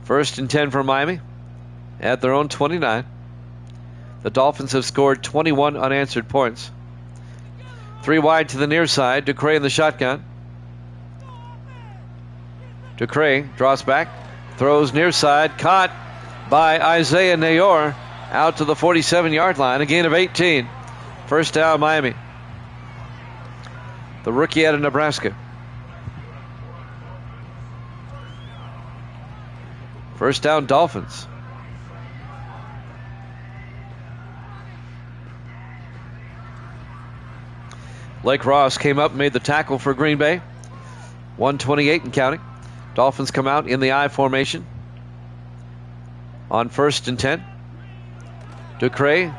First and 10 for Miami at their own 29. The Dolphins have scored 21 unanswered points. 3 wide to the near side. Ducre in the shotgun. Ducre draws back, throws near side, caught by Isaiah Nayor out to the 47-yard line. A gain of 18. First down, Miami. The rookie out of Nebraska. First down, Dolphins. Blake Ross came up and made the tackle for Green Bay. 1:28 and counting. Dolphins come out in the I formation on 1st and 10. Ducre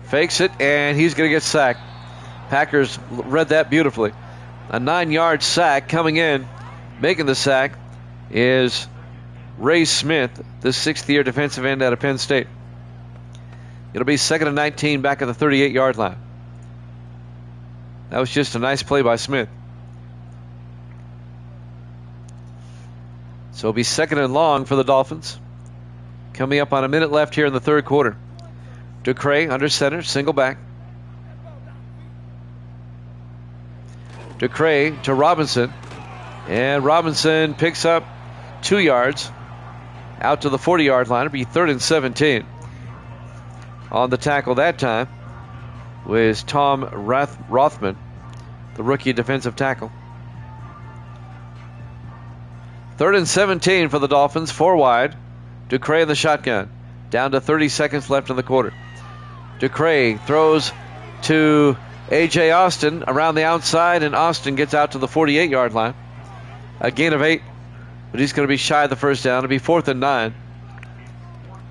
fakes it, and he's going to get sacked. Packers read that beautifully. A 9-yard sack coming in. Making the sack is Ray Smith, the 6th-year defensive end out of Penn State. It'll be 2nd and 19 back at the 38-yard line. That was just a nice play by Smith. So it'll be 2nd and long for the Dolphins. Coming up on a minute left here in the third quarter. Ducre under center, single back. Ducre to Robinson. And Robinson picks up 2 yards. Out to the 40-yard line. It'll be 3rd and 17. On the tackle that time was Tom Rothman, the rookie defensive tackle. 3rd and 17 for the Dolphins, 4 wide. Ducre in the shotgun. Down to 30 seconds left in the quarter. Ducre throws to A.J. Austin around the outside, and Austin gets out to the 48-yard line. A gain of 8, but he's going to be shy of the first down. It'll be 4th and 9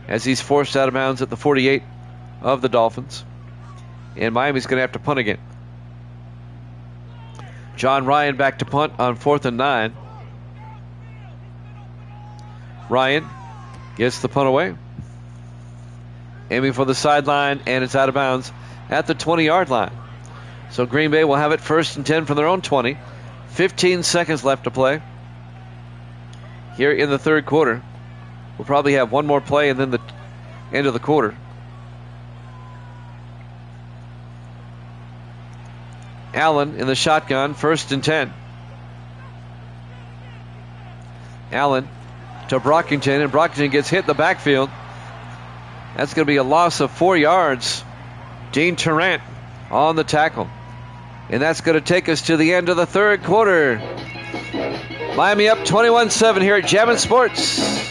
as he's forced out of bounds at the 48 of the Dolphins. And Miami's going to have to punt again. John Ryan back to punt on 4th and 9. Ryan gets the punt away. Aiming for the sideline, and it's out of bounds at the 20-yard line. So Green Bay will have it 1st and 10 from their own 20. 15 seconds left to play here in the third quarter. We'll probably have one more play and then the end of the quarter. Allen in the shotgun, 1st and 10. Allen to Brockington, and Brockington gets hit in the backfield. That's going to be a loss of 4 yards. Dean Tarrant on the tackle. And that's going to take us to the end of the third quarter. Miami up 21-7 here at Jammin' Sports.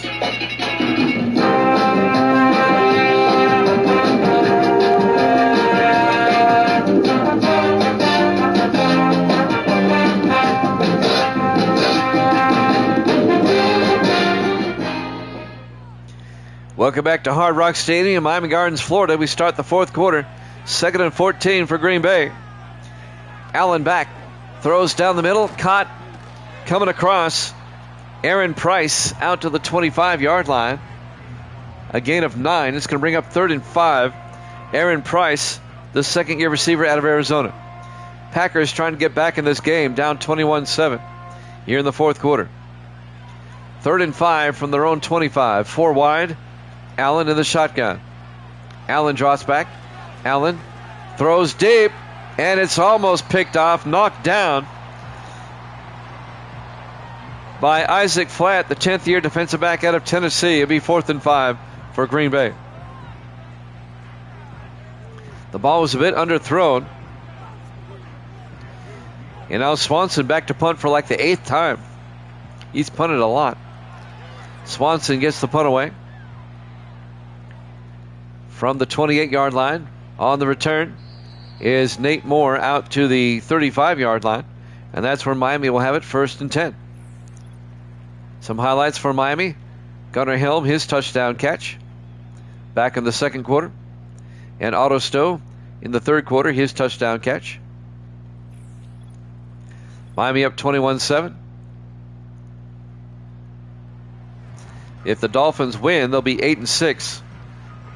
Welcome back to Hard Rock Stadium, Miami Gardens, Florida. We start the fourth quarter. 2nd and 14 for Green Bay. Allen back. Throws down the middle. Caught. Coming across. Aaron Price out to the 25-yard line. A gain of 9. It's going to bring up 3rd and 5. Aaron Price, the second-year receiver out of Arizona. Packers trying to get back in this game, down 21-7 here in the fourth quarter. 3rd and 5 from their own 25. 4 wide. Allen in the shotgun. Allen draws back. Allen throws deep, and it's almost picked off, knocked down by Isaac Flatt, the 10th-year defensive back out of Tennessee. It'll be 4th and 5 for Green Bay. The ball was a bit underthrown. And now Swanson back to punt for like the 8th time. He's punted a lot. Swanson gets the punt away from the 28-yard line. On the return is Nate Moore out to the 35-yard line. And that's where Miami will have it, 1st and 10. Some highlights for Miami. Gunnar Helm, his touchdown catch back in the 2nd quarter. And Otto Stowe in the 3rd quarter, his touchdown catch. Miami up 21-7. If the Dolphins win, they'll be 8-6.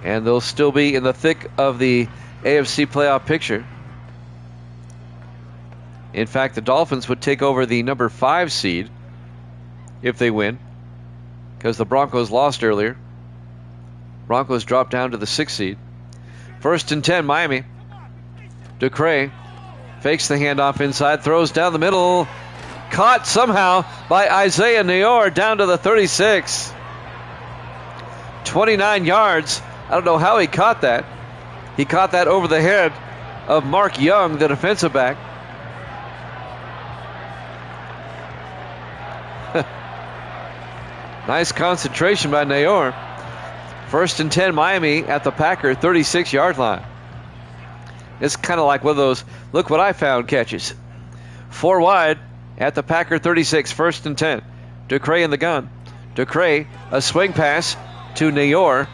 And they'll still be in the thick of the AFC playoff picture. In fact, the Dolphins would take over the number 5 seed if they win, because the Broncos lost earlier. Broncos dropped down to the 6th seed. 1st and 10, Miami. Ducre fakes the handoff inside, throws down the middle. Caught somehow by Isaiah Neyor down to the 36. 29 yards. I don't know how he caught that. He caught that over the head of Mark Young, the defensive back. Nice concentration by Neyor. 1st and 10, Miami at the Packer 36-yard line. It's kind of like one of those look what I found catches. 4 wide at the Packer 36, 1st and 10. Ducre in the gun. Ducre, a swing pass to Neyor.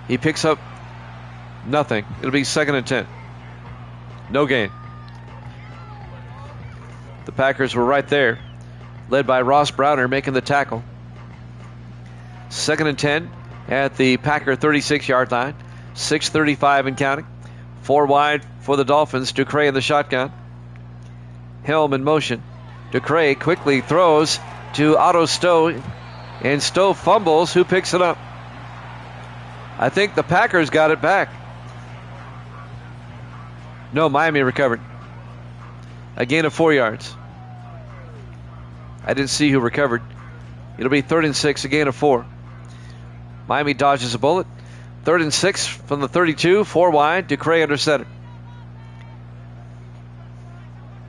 He picks up nothing. It'll be 2nd and 10. No gain. The Packers were right there, led by Ross Browner making the tackle. 2nd and 10 at the Packer 36-yard line. 6:35 and counting. 4 wide for the Dolphins. Ducre in the shotgun. Helm in motion. Ducre quickly throws to Otto Stowe, and Stowe fumbles. Who picks it up? I think the Packers got it back. No, Miami recovered. A gain of 4 yards. I didn't see who recovered. It'll be 3rd and 6, a gain of 4. Miami dodges a bullet. 3rd and 6 from the 32, 4 wide. Ducre under center.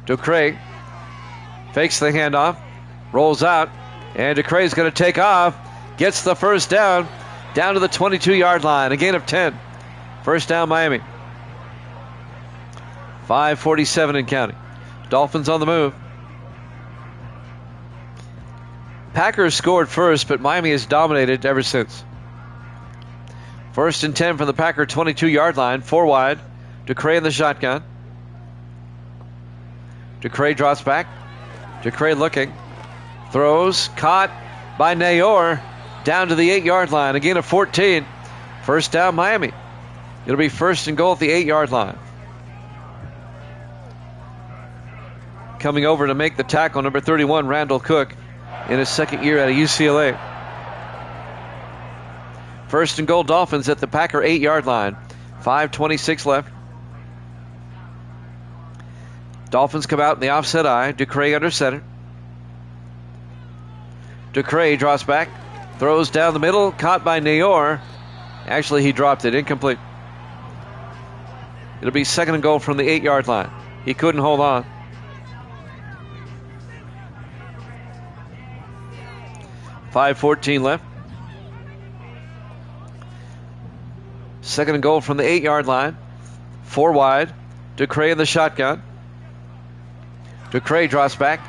Ducre fakes the handoff, rolls out, and Ducre is going to take off. Gets the 1st down to the 22-yard line. A gain of 10. 1st down, Miami. 5:47 and counting. Dolphins on the move. Packers scored first, but Miami has dominated ever since. 1st and 10 from the Packer 22-yard line. 4 wide. Ducre in the shotgun. Ducre drops back. Ducre looking. Throws. Caught by Neyor. Down to the 8-yard line. A gain of 14. 1st down, Miami. It'll be 1st and goal at the 8-yard line. Coming over to make the tackle, number 31, Randall Cook, in his 2nd year out of UCLA. 1st and goal, Dolphins at the Packer 8-yard line. 5:26 left. Dolphins come out in the offset eye. Ducre under center. Ducre drops back. Throws down the middle. Caught by Neyor. Actually, he dropped it. Incomplete. It'll be 2nd and goal from the 8-yard line. He couldn't hold on. .5:14 left. 2nd and goal from the 8-yard line. 4 wide. Ducre in the shotgun. Ducre drops back.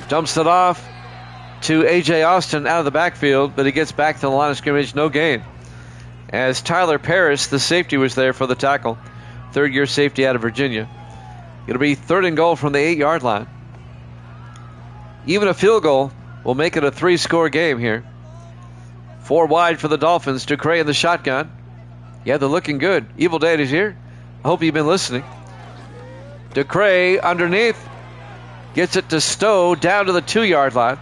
Dumps it off to A.J. Austin out of the backfield, but he gets back to the line of scrimmage. No gain. As Tyler Paris, the safety, was there for the tackle. 3rd-year safety out of Virginia. It'll be 3rd and goal from the 8-yard line. Even a field goal will make it a 3-score game here. 4 wide for the Dolphins. Ducre in the shotgun. Yeah, they're looking good. Evil Dad is here. I hope you've been listening. Ducre underneath. Gets it to Stowe down to the 2-yard line.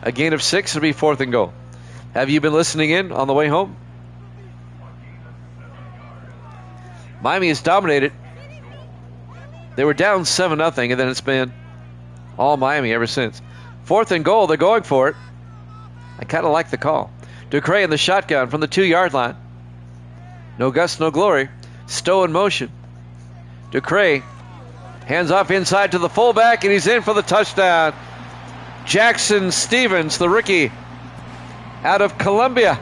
A gain of 6. It'll be 4th and goal. Have you been listening in on the way home? Miami has dominated. They were down 7-0, and then it's been all Miami ever since. 4th and goal. They're going for it. I kind of like the call. Ducre in the shotgun from the 2-yard line. No guts, no glory. Stowe in motion. Ducray hands off inside to the fullback, and he's in for the touchdown. Jackson Stevens, the rookie out of Columbia,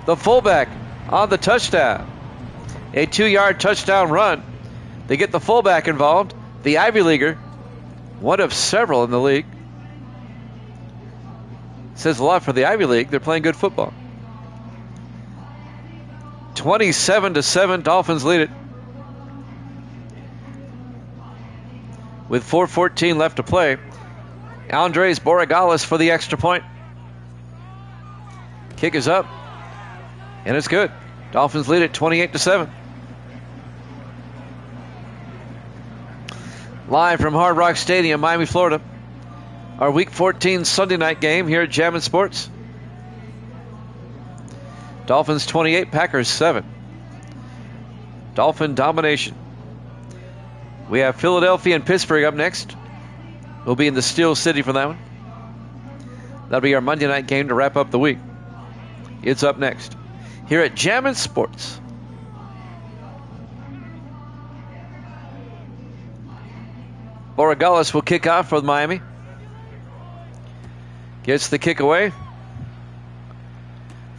the fullback on the touchdown. A 2-yard touchdown run. They get the fullback involved. The Ivy Leaguer, one of several in the league. Says a lot for the Ivy League. They're playing good football. 27-7, Dolphins lead it. With 4:14 left to play, Andres Borregales for the extra point. Kick is up, and it's good. Dolphins lead it 28-7. Live from Hard Rock Stadium, Miami, Florida. Our Week 14 Sunday night game here at Jammin' Sports. Dolphins 28, Packers 7. Dolphin domination. We have Philadelphia and Pittsburgh up next. We'll be in the Steel City for that one. That'll be our Monday night game to wrap up the week. It's up next here at Jammin' Sports. Borregales will kick off for Miami. Gets the kick away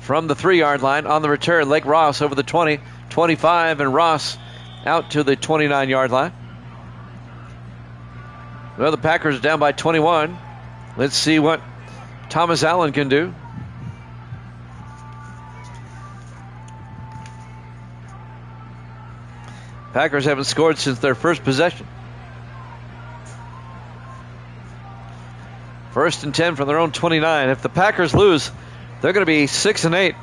from the 3-yard line. On the return, Lake Ross over the 20, 25, and Ross out to the 29-yard line. Well, the Packers are down by 21. Let's see what Thomas Allen can do. Packers haven't scored since their first possession. 1st and 10 from their own 29. If the Packers lose, they're going to be 6-8,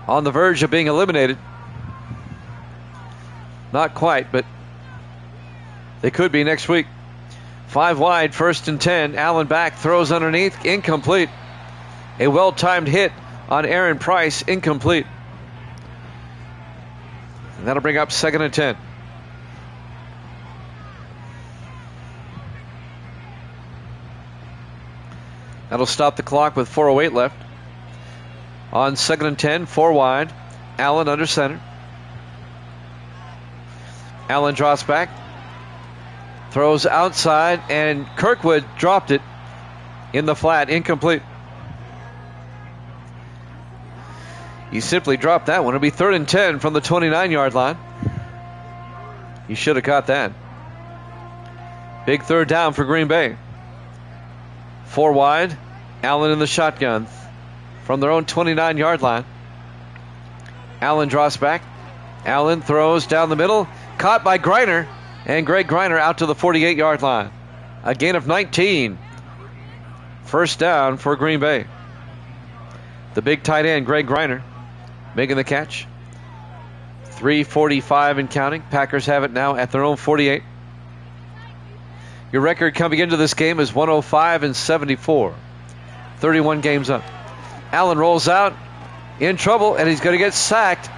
on the verge of being eliminated. Not quite, but they could be next week. 5 wide, 1st and 10. Allen back, throws underneath, incomplete. A well-timed hit on Aaron Price, incomplete. And that'll bring up 2nd and 10. That'll stop the clock with 4:08 left. On 2nd and 10, 4 wide. Allen under center. Allen drops back. Throws outside, and Kirkwood dropped it in the flat, incomplete. He simply dropped that one. It'll be 3rd and 10 from the 29-yard line. He should have caught that. Big 3rd down for Green Bay. 4 wide. Allen in the shotgun from their own 29-yard line. Allen draws back. Allen throws down the middle. Caught by Griner. And Greg Griner out to the 48-yard line. A gain of 19. 1st down for Green Bay. The big tight end, Greg Griner, making the catch. 3:45 and counting. Packers have it now at their own 48. Your record coming into this game is 105-74. 31 games up. Allen rolls out, in trouble, and he's going to get sacked.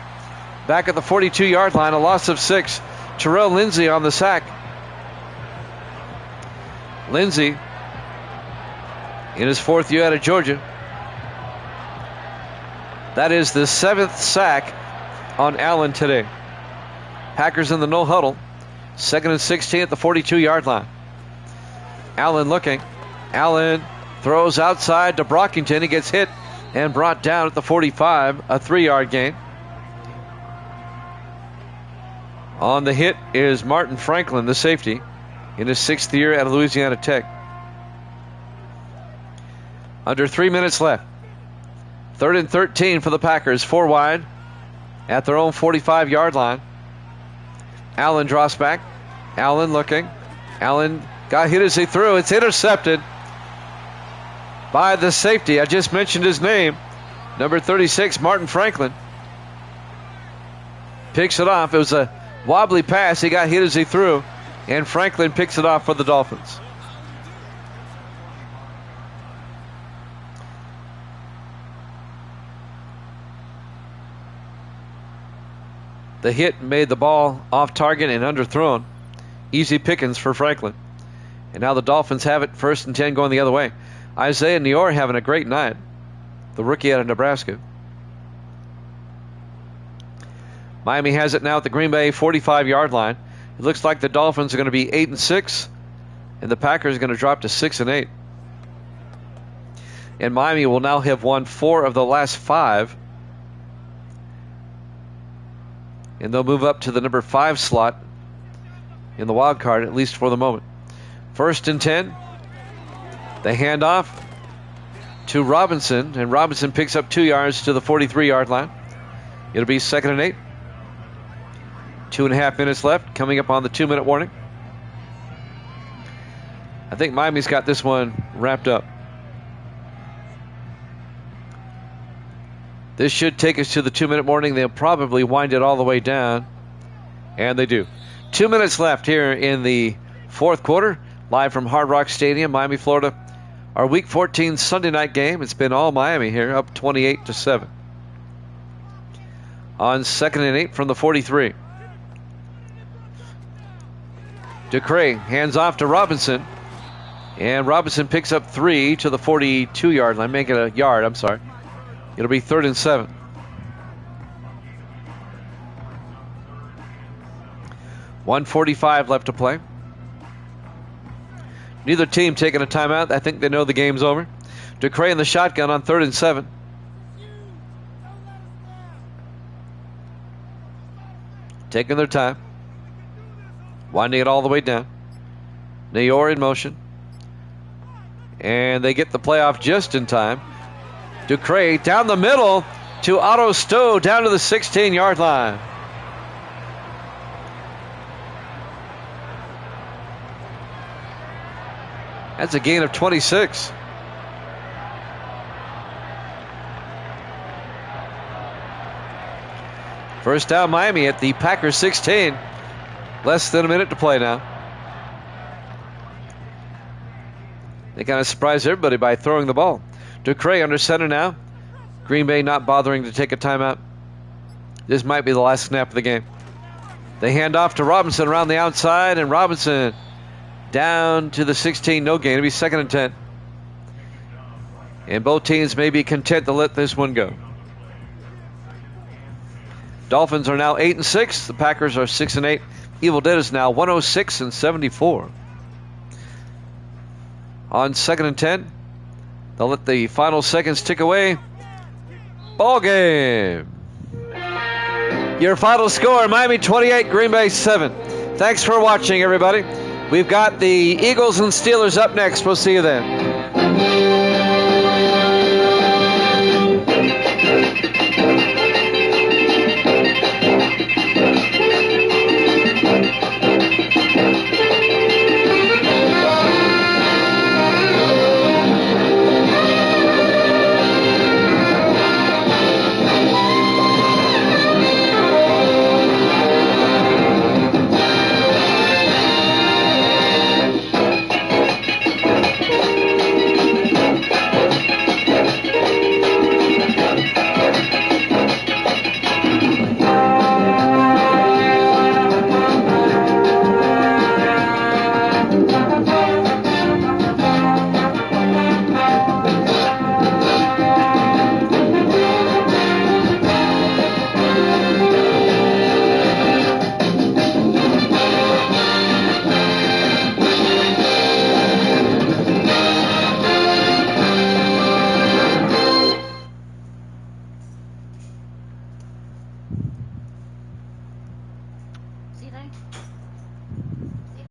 Back at the 42-yard line, a loss of 6. Terrell Lindsay on the sack. Lindsay in his 4th year out of Georgia. That is the 7th sack on Allen today. Packers in the no huddle. 2nd and 16 at the 42-yard line. Allen looking. Allen throws outside to Brockington. He gets hit and brought down at the 45. A 3-yard gain. On the hit is Martin Franklin, the safety, in his 6th year at Louisiana Tech. Under 3 minutes left. 3rd and 13 for the Packers. 4 wide at their own 45-yard line. Allen draws back. Allen looking. Allen got hit as he threw. It's intercepted by the safety. I just mentioned his name. Number 36, Martin Franklin. Picks it off. It was a wobbly pass. He got hit as he threw. And Franklin picks it off for the Dolphins. The hit made the ball off target and underthrown. Easy pickings for Franklin. And now the Dolphins have it, 1st and 10 going the other way. Isaiah Neor having a great night. The rookie out of Nebraska. Miami has it now at the Green Bay 45-yard line. It looks like the Dolphins are going to be 8-6, and the Packers are going to drop to 6-8. And Miami will now have won 4 of the last 5. And they'll move up to the number 5 slot in the wild card, at least for the moment. 1st and 10. They hand off to Robinson, and Robinson picks up 2 yards to the 43-yard line. It'll be 2nd and 8. 2.5 minutes left, coming up on the 2-minute warning. I think Miami's got this one wrapped up. This should take us to the 2-minute warning. They'll probably wind it all the way down, and they do. 2 minutes left here in the 4th quarter, live from Hard Rock Stadium, Miami, Florida. Our Week 14 Sunday night game. It's been all Miami here, up 28-7. On 2nd and 8 from the 43. Ducre hands off to Robinson, and Robinson picks up 3 to the 42-yard line. Make it a yard, I'm sorry. It'll be 3rd and 7. $1:45 left to play. Neither team taking a timeout. I think they know the game's over. Ducre in the shotgun on 3rd and 7. Taking their time. Winding it all the way down. Nayor in motion. And they get the playoff just in time. Ducre down the middle to Otto Stowe down to the 16-yard line. That's a gain of 26. First down Miami at the Packers 16. Less than a minute to play now. They kind of surprised everybody by throwing the ball. Ducre under center now. Green Bay not bothering to take a timeout. This might be the last snap of the game. They hand off to Robinson around the outside, and Robinson down to the 16. No gain. It'll be 2nd and 10. And both teams may be content to let this one go. Dolphins are now 8-6. The Packers are 6-8. Evil Dead is now 106-74. On 2nd and 10. They'll let the final seconds tick away. Ball game. Your final score, Miami 28, Green Bay 7. Thanks for watching, everybody. We've got the Eagles and Steelers up next. We'll see you then.